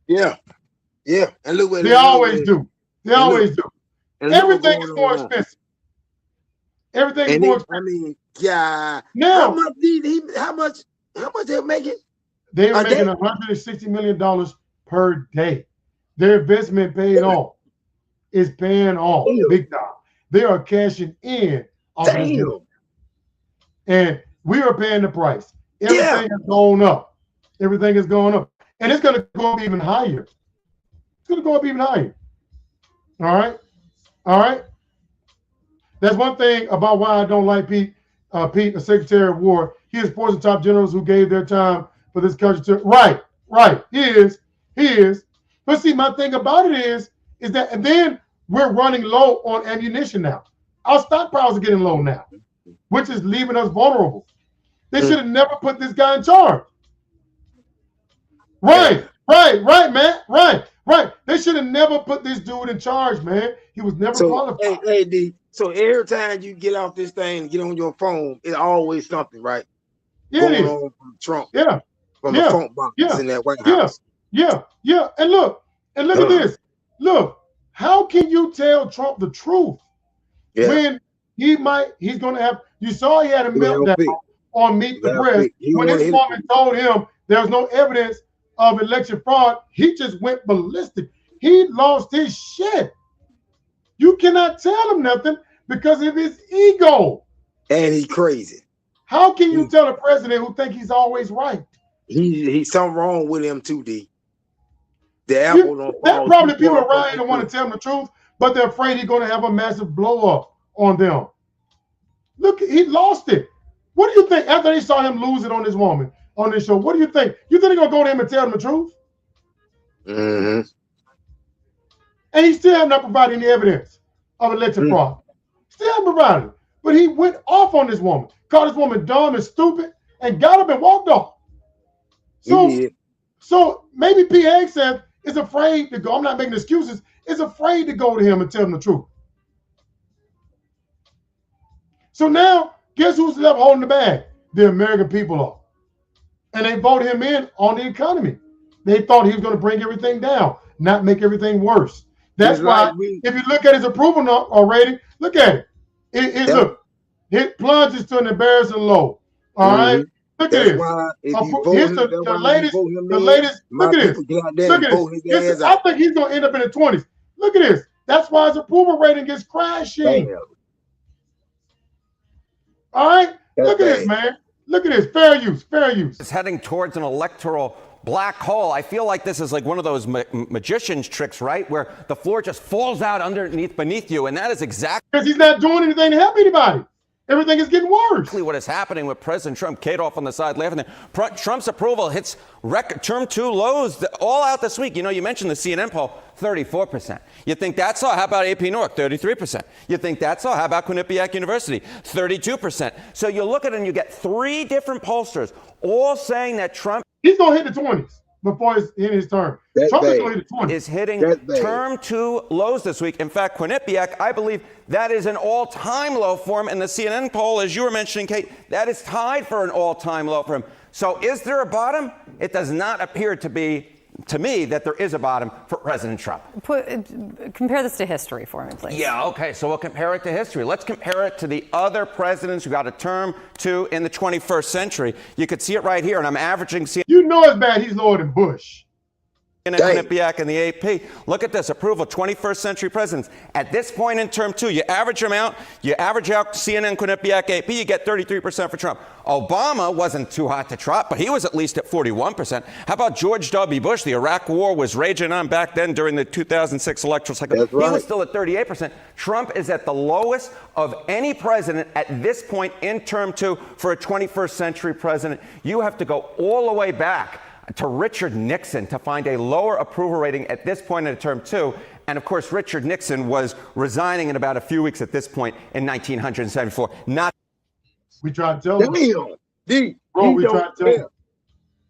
Yeah. And look what they always do. Everything is more expensive. Everything is more expensive. I mean, yeah. Now, how much they're making? They're making $160 million per day. Their investment paid off. Is paying off big time. They are cashing in off this deal. And we are paying the price. Everything is going up. Everything is going up. And it's going to go up even higher. It's going to go up even higher. All right. That's one thing about why I don't like Pete, the Secretary of War. He is supporting top generals who gave their time for this country to. Right. He is. But see, my thing about it is that, and then we're running low on ammunition now. Our stockpiles are getting low now, which is leaving us vulnerable. They should have never put this guy in charge. Right, man. Right. They should have never put this dude in charge, man. He was never qualified. Hey, D. So every time you get off this thing, get on your phone, it's always something, right? Going on from Trump. From the phone box in that White House. Yeah. And look at this. Look, how can you tell Trump the truth when he's going to have? You saw he had a meltdown on Meet the Press when this woman told him there was no evidence of election fraud. He just went ballistic. He lost his shit. You cannot tell him nothing because of his ego. And he's crazy. How can you tell a president who thinks he's always right? He's something wrong with him too, D. The apple don't fall. There probably people around here that want to tell him the truth, but they're afraid he's going to have a massive blow up on them. Look, he lost it. What do you think after they saw him lose it on this woman on this show? What do you think? You think they're going to go to him and tell him the truth? Mm-hmm. And he still have not provided any evidence of election fraud. Still haven't provided it. But he went off on this woman, called this woman dumb and stupid, and got up and walked off. So maybe P. Hegseth is afraid to go. I'm not making excuses. Is afraid to go to him and tell him the truth. So now, guess who's left holding the bag? The American people are. And they voted him in on the economy. They thought he was going to bring everything down, not make everything worse. That's why, if you look at his approval rating, look at it. Look, it plunges to an embarrassing low. All right? Look at this. Here's the latest. Look at this. Look at this. I think he's going to end up in the 20s. Look at this. That's why his approval rating is crashing. Damn. All right? Look at this, man. Look at this. Fair use. Fair use. It's heading towards an electoral black hole. I feel like this is like one of those magician's tricks, right? Where the floor just falls out beneath you. And that is exactly because he's not doing anything to help anybody. Everything is getting worse. What is happening with President Trump? Kate off on the side laughing there. Trump's approval hits record term 2 lows all out this week. You know, you mentioned the CNN poll, 34%. You think that's all? How about AP North, 33%? You think that's all? How about Quinnipiac University, 32%? So you look at it and you get 3 different pollsters all saying that Trump he's going to hit the 20s before it's in his term. Trump is going to hit the 20s. Is hitting term 2 lows this week. In fact, Quinnipiac, I believe that is an all-time low for him. And the CNN poll, as you were mentioning, Kate, that is tied for an all-time low for him. So is there a bottom? It does not appear to be, to me, that there is a bottom for President Trump. Compare this to history for me, please. Yeah, okay, so we'll compare it to history. Let's compare it to the other presidents who got a term 2 in the 21st century. You could see it right here, and I'm averaging CNN. You know it's bad he's lower than Bush. And Quinnipiac and the AP. Look at this approval, 21st century presidents. At this point in term 2, you average them out, you average out CNN, Quinnipiac, AP, you get 33% for Trump. Obama wasn't too hot to trot, but he was at least at 41%. How about George W. Bush? The Iraq war was raging on back then during the 2006 electoral cycle. He was still at 38%. Trump is at the lowest of any president at this point in term 2 for a 21st century president. You have to go all the way back to Richard Nixon to find a lower approval rating at this point in term 2. And of course, Richard Nixon was resigning in about a few weeks at this point in 1974. We tried to tell him. Bro, we tried to tell him.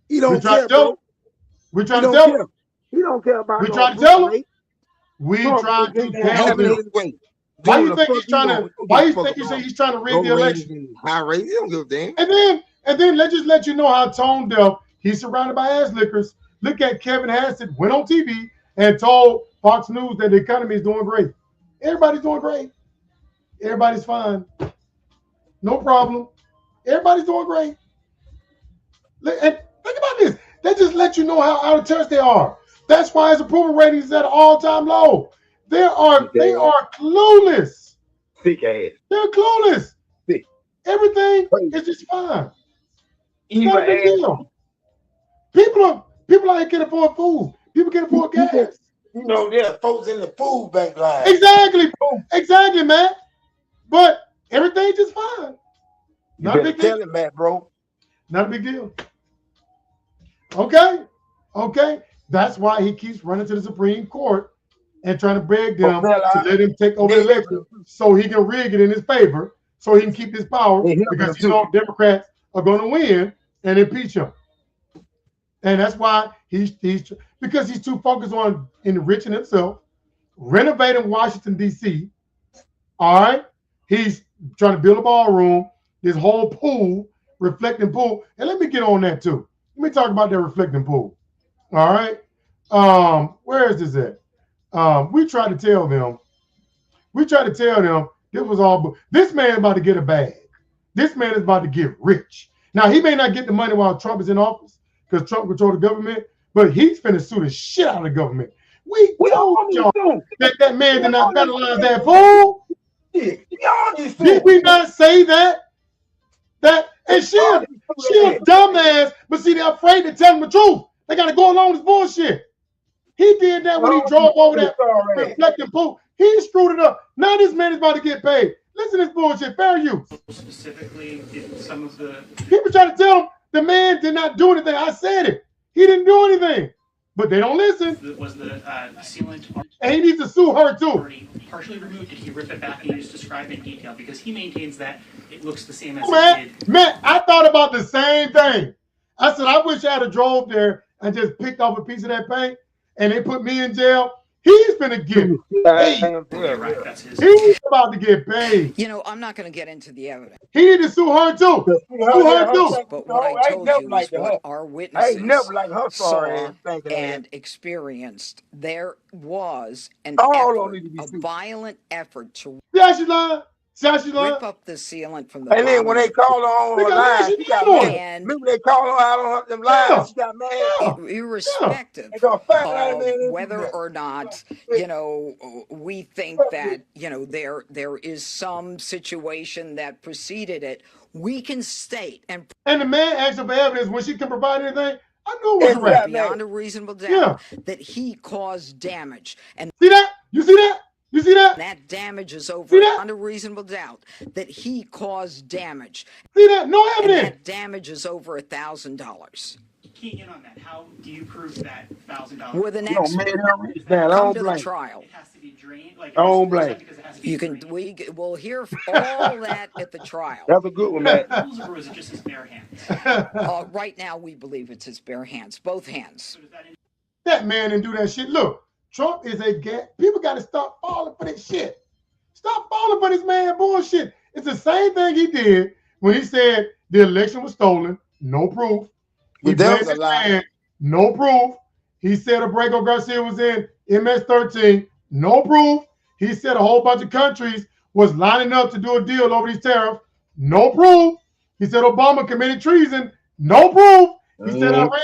He don't care, bro. We tried to tell him. He don't care about we tried to tell him. We tried to tell him. Why you think he's trying to? Why you think he's trying to rig the election? High rate, he don't give a damn. And then let's just let you know how tone deaf. He's surrounded by ass lickers. Look at Kevin Hassett, went on TV and told Fox News that the economy is doing great. Everybody's doing great. Everybody's fine. No problem. Everybody's doing great. And think about this. They just let you know how out of touch they are. That's why his approval rating is at an all-time low. They are clueless. Sick ass. They're clueless. Sick. Everything is just fine. It's not a big deal. People out here can afford food. People can afford gas. You know, there are folks in the food bank line. Exactly, man. But everything's just fine. Not a big deal. Tell him that, bro. Not a big deal. Okay. That's why he keeps running to the Supreme Court and trying to beg them to let him take over the election so he can rig it in his favor, so he can keep his power, because you know Democrats are going to win and impeach him. And that's why he's because he's too focused on enriching himself, renovating Washington, D.C. All right. He's trying to build a ballroom, this whole pool, reflecting pool. And let me get on that too. Let me talk about that reflecting pool. All right. Where is this at? We tried to tell them this was all, this man is about to get a bag. This man is about to get rich. Now, he may not get the money while Trump is in office, because Trump controls the government, but he's finna sue the shit out of the government. We told y'all that man did not federalize that fool. Did we not say that? And she a dumbass, but see, they're afraid to tell them the truth. They gotta go along with this bullshit. He did that when he drove over that reflecting pool. He screwed it up. Now this man is about to get paid. Listen to this bullshit. Fair use. Specifically, some of the people try to tell him the man did not do anything. I said it. He didn't do anything. But they don't listen. Was the sealant. And he needs to sue her too. partially removed? Did he rip it back and just describe in detail? Because he maintains that it looks the same as it did. Man, I thought about the same thing. I said, I wish I had drove there and just picked off a piece of that paint and they put me in jail. He's gonna get paid. He's about to get paid. You know, I'm not going to get into the evidence. He need to sue her too. Sue her too. But what I told you is what our witnesses saw and experienced. There was a violent effort to rip up the sealant from the And then when they called her on her line, she got mad. Remember they called her out on them lines, she got mad. Irrespective of whether or not, you know, we think that, you know, there is some situation that preceded it, we can state and the man asked her for evidence when she can provide anything. I knew it was right. beyond a reasonable doubt that he caused damage. And see that? You see that? You see that? That damage is over beyond a reasonable doubt that he caused damage. See that? No evidence. And that damage is over $1,000. Keying in on that, how do you prove that $1,000? With an expert. Come to the trial. It has to be drained. Like, I don't blame. You can. We'll hear all that at the trial. That's a good one, man. Or is it just his bare hands? Right now, we believe it's his bare hands, both hands. That man didn't do that shit. Look, Trump is a gat. People got to stop falling for this shit. Stop falling for this man bullshit. It's the same thing he did when he said the election was stolen, no proof. He blamed his man, no proof. He said Abrego Garcia was in MS-13, no proof. He said a whole bunch of countries was lining up to do a deal over these tariffs, no proof. He said Obama committed treason, no proof. He said Iran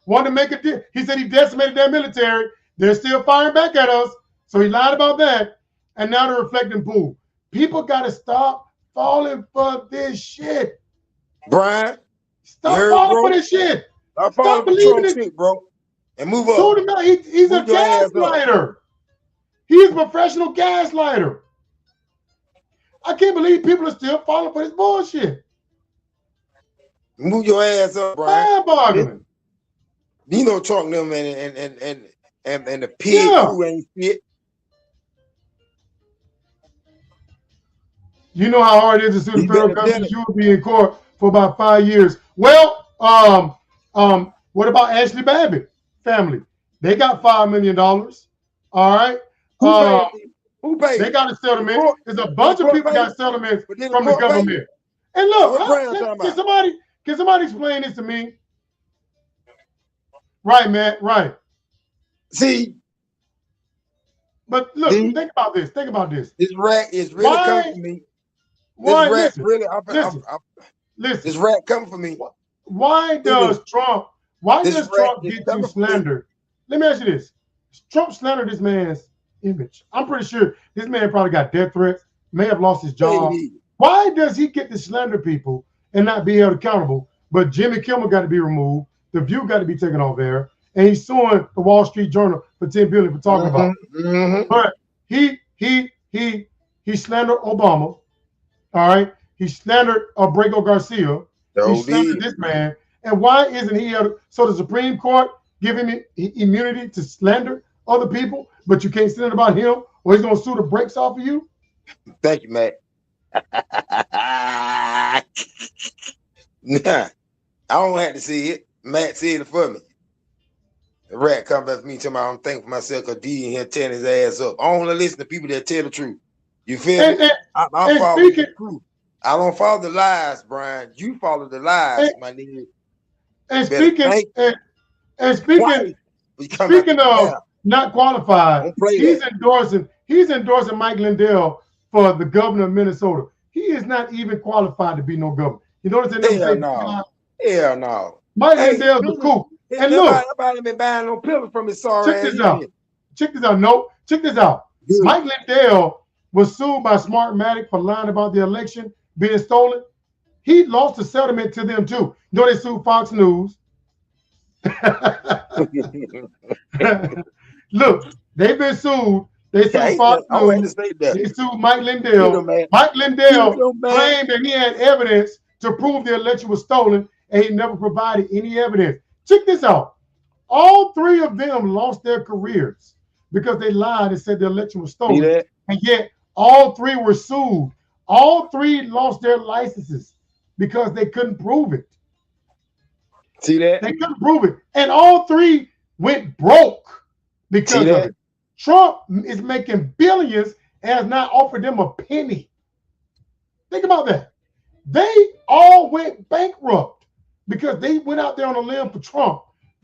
wanted to make a deal. He said he decimated their military. They're still firing back at us. So he lied about that. And now they're reflecting pool. People got to stop falling for this shit. Brian, stop falling for this shit. Stop believing it, shit, bro. And move up. He's a gaslighter. He's a professional gaslighter. I can't believe people are still falling for this bullshit. Move your ass up, Brian. Mind-boggling. You know, Trump them and the pig crew ain't shit. You know how hard it is to sue the federal government. You will be in court for about 5 years. Well, what about Ashley Babbitt family? They got $5 million. All right. Who paid? They got a settlement. There's a bunch of people got settlements from the government. And look, can somebody explain this to me? Right, man. Right. See. But look, think about this. Think about this. This rat is really coming for me. Why? This Listen. This rat coming for me. Why does Trump get you slandered? Let me ask you this. Trump slandered this man's image. I'm pretty sure this man probably got death threats, may have lost his job. Why does he get to slander people and not be held accountable? But Jimmy Kimmel got to be removed. The View got to be taken off air. And he's suing the Wall Street Journal for $10 billion for talking about it. But he slandered Obama. All right. He slandered Abrego Garcia. He slandered this man. And why isn't he so the Supreme Court give him immunity to slander other people, but you can't slander about him, or he's gonna sue the brakes off of you? Thank you, Matt. Nah, I don't have to see it. Matt said it for me. The rat come back to me and I'm thinking for myself because D in here tearing his ass up. I don't want to listen to people that tell the truth. You feel me? I follow the truth. I don't follow the lies, Brian. You follow the lies, my nigga. And speaking of not qualified, he's endorsing Mike Lindell for the governor of Minnesota. He is not even qualified to be no governor. You notice that? Hell no. Mike Lindell's a kook. And look, nobody been buying no pills from his sorry check this out. Check this out. No, check this out. Good. Mike Lindell was sued by Smartmatic for lying about the election being stolen. He lost a settlement to them too. You know they sued Fox News. Look, they've been sued. They sued Fox News. They sued Mike Lindell. Mike Lindell claimed that he had evidence to prove the election was stolen, and he never provided any evidence. Check this out. All three of them lost their careers because they lied and said the election was stolen. And yet all three were sued. All three lost their licenses because they couldn't prove it. See that? They couldn't prove it. And all three went broke because of it. Trump is making billions and has not offered them a penny. Think about that. They all went bankrupt because they went out there on a limb for Trump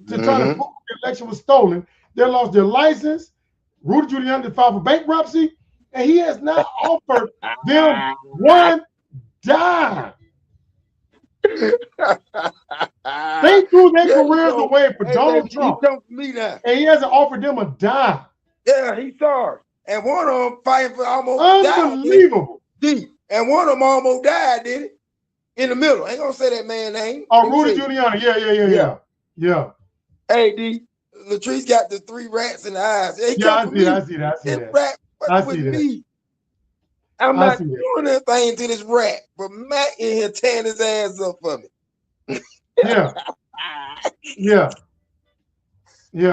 to try to prove the election was stolen. They lost their license. Rudy Giuliani filed for bankruptcy, and he has not offered them one dime. They threw their careers away for Donald Trump. And he hasn't offered them a dime. Yeah, he's sorry. And one of them fighting for almost unbelievable. Died. And one of them almost died, did it? In the middle. I ain't gonna say that man's name. Oh, Rudy Giuliani. Yeah. Hey, D. Latrice got the 3 rats in the eyes. Hey, I see that. Rat with me. I'm not doing anything to this rat, but Matt in here tearing his ass up for me. Yeah.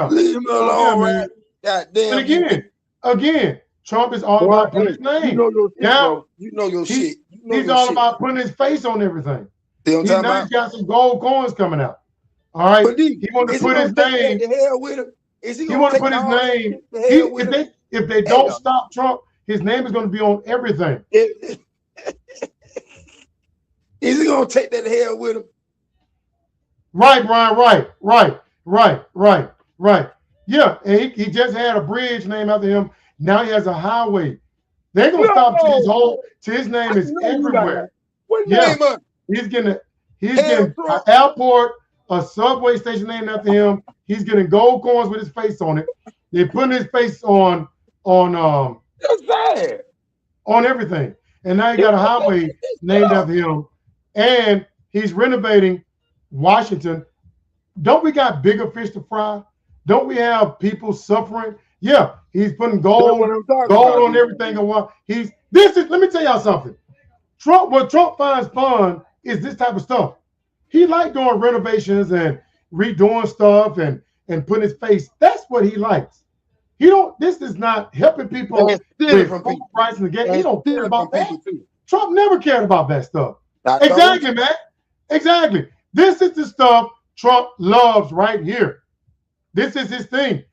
Leave him alone, man. God damn. And again, Trump is all about putting his name. You know your shit, bro. You know your shit. He's all about putting his face on everything. He's got some gold coins coming out. All right. But he wanted to put his name. The hell with him? He wanted to put his name. If they don't stop Trump, his name is going to be on everything. Is he going to take that hell with him? Right, Brian. Right. Yeah, and he just had a bridge named after him. Now he has a highway. They're going to stop till his name is everywhere. What name of? He's getting an airport, a subway station named after him. He's getting gold coins with his face on it. They're putting his face on everything. And now he got a highway named after him. And he's renovating Washington. Don't we got bigger fish to fry? Don't we have people suffering? Yeah, he's putting gold on everything. Let me tell y'all something. What Trump finds fun is this type of stuff. He like doing renovations and redoing stuff and putting his face. That's what he likes. This is not helping people with food price and the game. He don't care about that. Trump never cared about that stuff. Exactly, man. Exactly. This is the stuff Trump loves right here. This is his thing.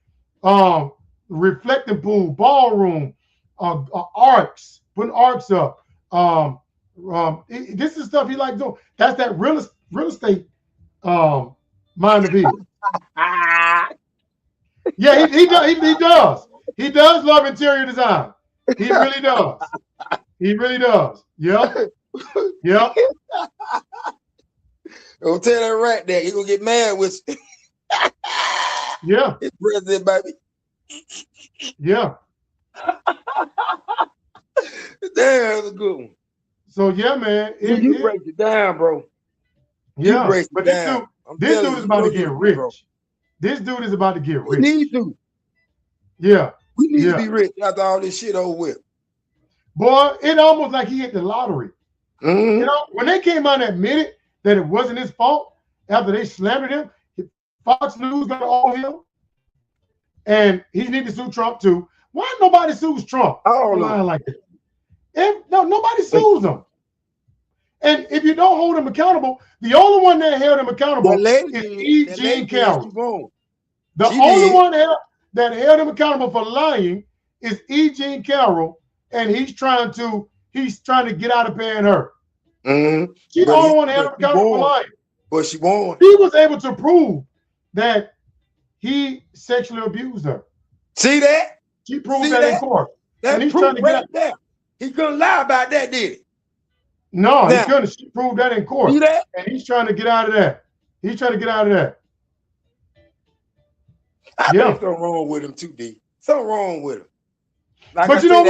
Reflecting pool, ballroom, arcs, putting arcs up. This is stuff he likes doing. That's that real estate mind of his. Yeah, he does. He does love interior design. He really does. He really does. Yep. Don't tell that rat that. He's gonna get mad with you. Yeah. It's president, baby. Yeah. Damn, that's a good one. So yeah, man. You break it down, bro. Yeah, but this dude is about to get rich. Bro. This dude is about to get rich. We need to. Yeah. We need to be rich after all this shit over with. Boy, it almost like he hit the lottery. You know, when they came out and admitted that it wasn't his fault after they slandered him, Fox News got to owe him. And he needs to sue Trump too. Why nobody sues Trump? Like that. Nobody sues him. And if you don't hold him accountable, the only one that held him accountable is E. Jean Carroll. The only one that held him accountable for lying is E. Jean Carroll, and he's trying to get out of paying her. She's the only one that held him accountable for lying. But she won. He was able to prove that he sexually abused her. See that? She proved that in court. That he's trying to get there. He couldn't lie about that, did he? No, he couldn't. She proved that in court. See that? And he's trying to get out of that. I think something wrong with him too, D. Something wrong with him. But you know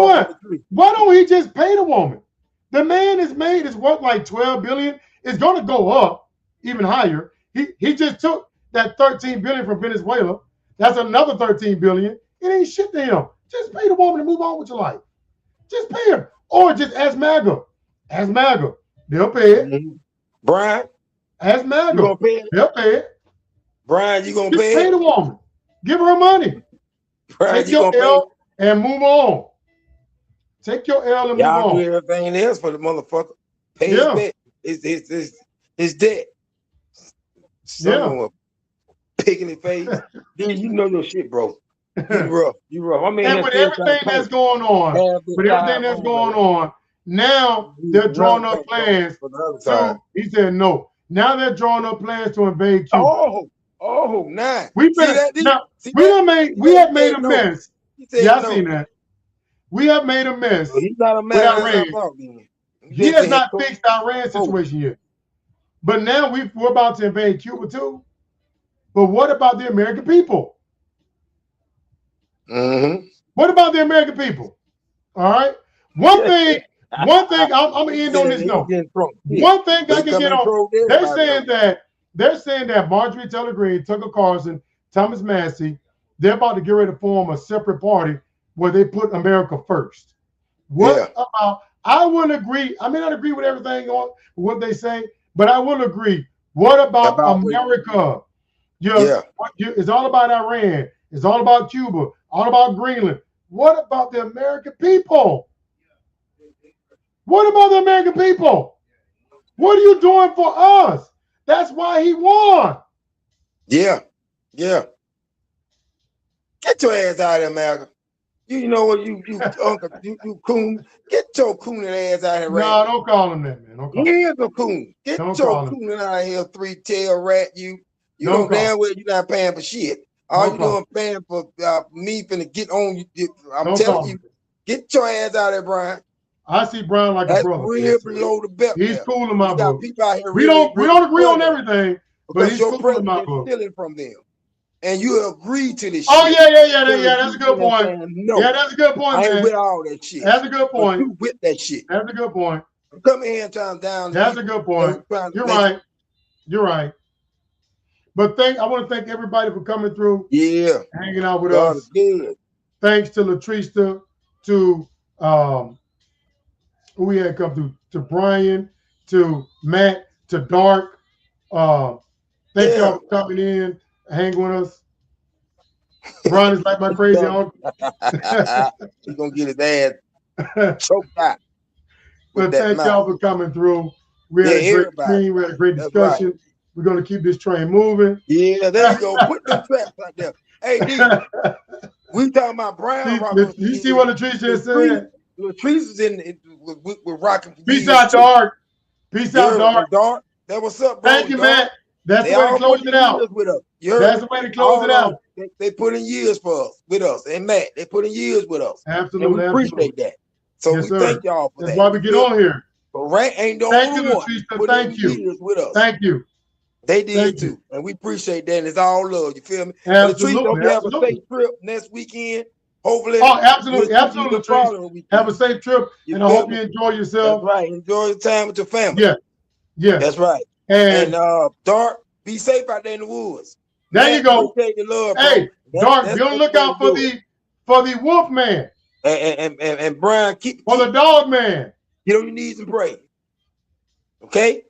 what? Why don't he just pay the woman? The man is worth like $12 billion. It's going to go up even higher. He just took that $13 billion from Venezuela. That's another $13 billion. It ain't shit to him. Just pay the woman and move on with your life. Just pay her. Or just ask MAGA. Ask MAGA. They'll pay it. Brian? Ask MAGA. You gonna pay it? They'll pay it. Brian, you gonna just pay it? Pay the woman. Give her money. Brian, and move on. Take your L and move Y'all on. do everything else for the motherfucker. Pay his debt. His debt. Son of a pig in the face. Dude, you know your shit, bro. You rough. You rough. I mean, and with everything that's going on, now they're drawing up plans to, he said no. Now they're drawing up plans to invade Cuba. Nah. We have made a mess. Yeah, I seen that. We have made a mess. He's not a with Iran. He has not fixed Iran situation yet. But now we're about to invade Cuba too. But what about the American people? What about the American people? All right. One thing I'm gonna end on this note. One thing I can get on. They're saying that Marjorie Taylor Greene, Tucker Carlson, Thomas Massey, they're about to get ready to form a separate party where they put America first. What about? I will agree. I may not agree with everything on what they say, but I will agree. What about America? It's all about Iran. It's all about Cuba. All about Greenland. What about the American people? What about the American people? What are you doing for us? That's why he won. Yeah. Get your ass out of here, America. You know what, you uncle, you coon. Get your cooning ass out of here, right? No, don't call him that, man. Don't call him. He is a coon. Get your cooning out of here, three-tail rat. You know damn well you're not paying for shit. All you doing paying for me finna get on you. I'm telling you, get your ass out of there, Brian. I see Brian like a brother. Real below the belt. He's cool in my book. We don't agree on everything, but he's cool in my book. Stealing from them, and you agree to this. Oh shit. Yeah. That's a good point. No, yeah, that's a good point. I ain't with all that shit. That's a good point. You with that shit. That's a good point. Come here and turn down. That's a good point. You're right. You're right. But I want to thank everybody for coming through. Yeah. Hanging out with us. Good. Thanks to Latrista, to who we had come through, to Brian, to Matt, to Dark. Thank y'all for coming in, hanging with us. Brian is like my crazy uncle. He's gonna get his ass choked out. But thank y'all for coming through. We had a great stream. We had a great discussion. Right. We're going to keep this train moving. Yeah, there you go. Put the traps out there. Hey, D, we talking about Brown. You see what Latrice just said? Latrice is in with rocking. Peace out, Dark. Peace out, Dark. That what's up, bro. Thank you, Matt. That's the way to close it out. That's the way to close it out. They put in years for us, with us. And Matt, they put in years with us. Absolutely. And we appreciate that. So we thank y'all for that. That's why we get on here. But Rank ain't the only one. Thank you. With us. Thank you. They did too, and we appreciate that. And it's all love. You feel me? Absolutely. Have a safe trip next weekend. Hopefully. Oh, absolutely, have a safe trip, and I hope you enjoy yourself. That's right. Enjoy your time with your family. Yeah. That's right. And Dark, be safe out there in the woods. There you go. The love, hey, Dark, be on the lookout for the wolf man. And Brian, keep for the dog man. Get on your knees and pray. Okay.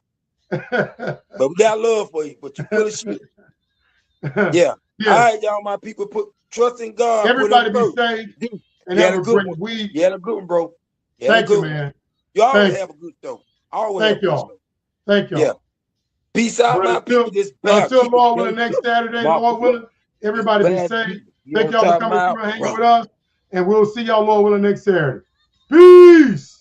But we got love for you, but you full of shit. Yeah. All right, y'all, my people, put trust in God. Everybody be safe and have a great week. You had a good one, bro. Thank you, man. You always have a good show. Always. Thank y'all. Thank y'all. Yeah. Peace out, my people. Until Lord willing, next Saturday, Lord willing, everybody be safe. Thank y'all for coming through and hanging with us. And we'll see y'all, Lord willing, next Saturday. Peace.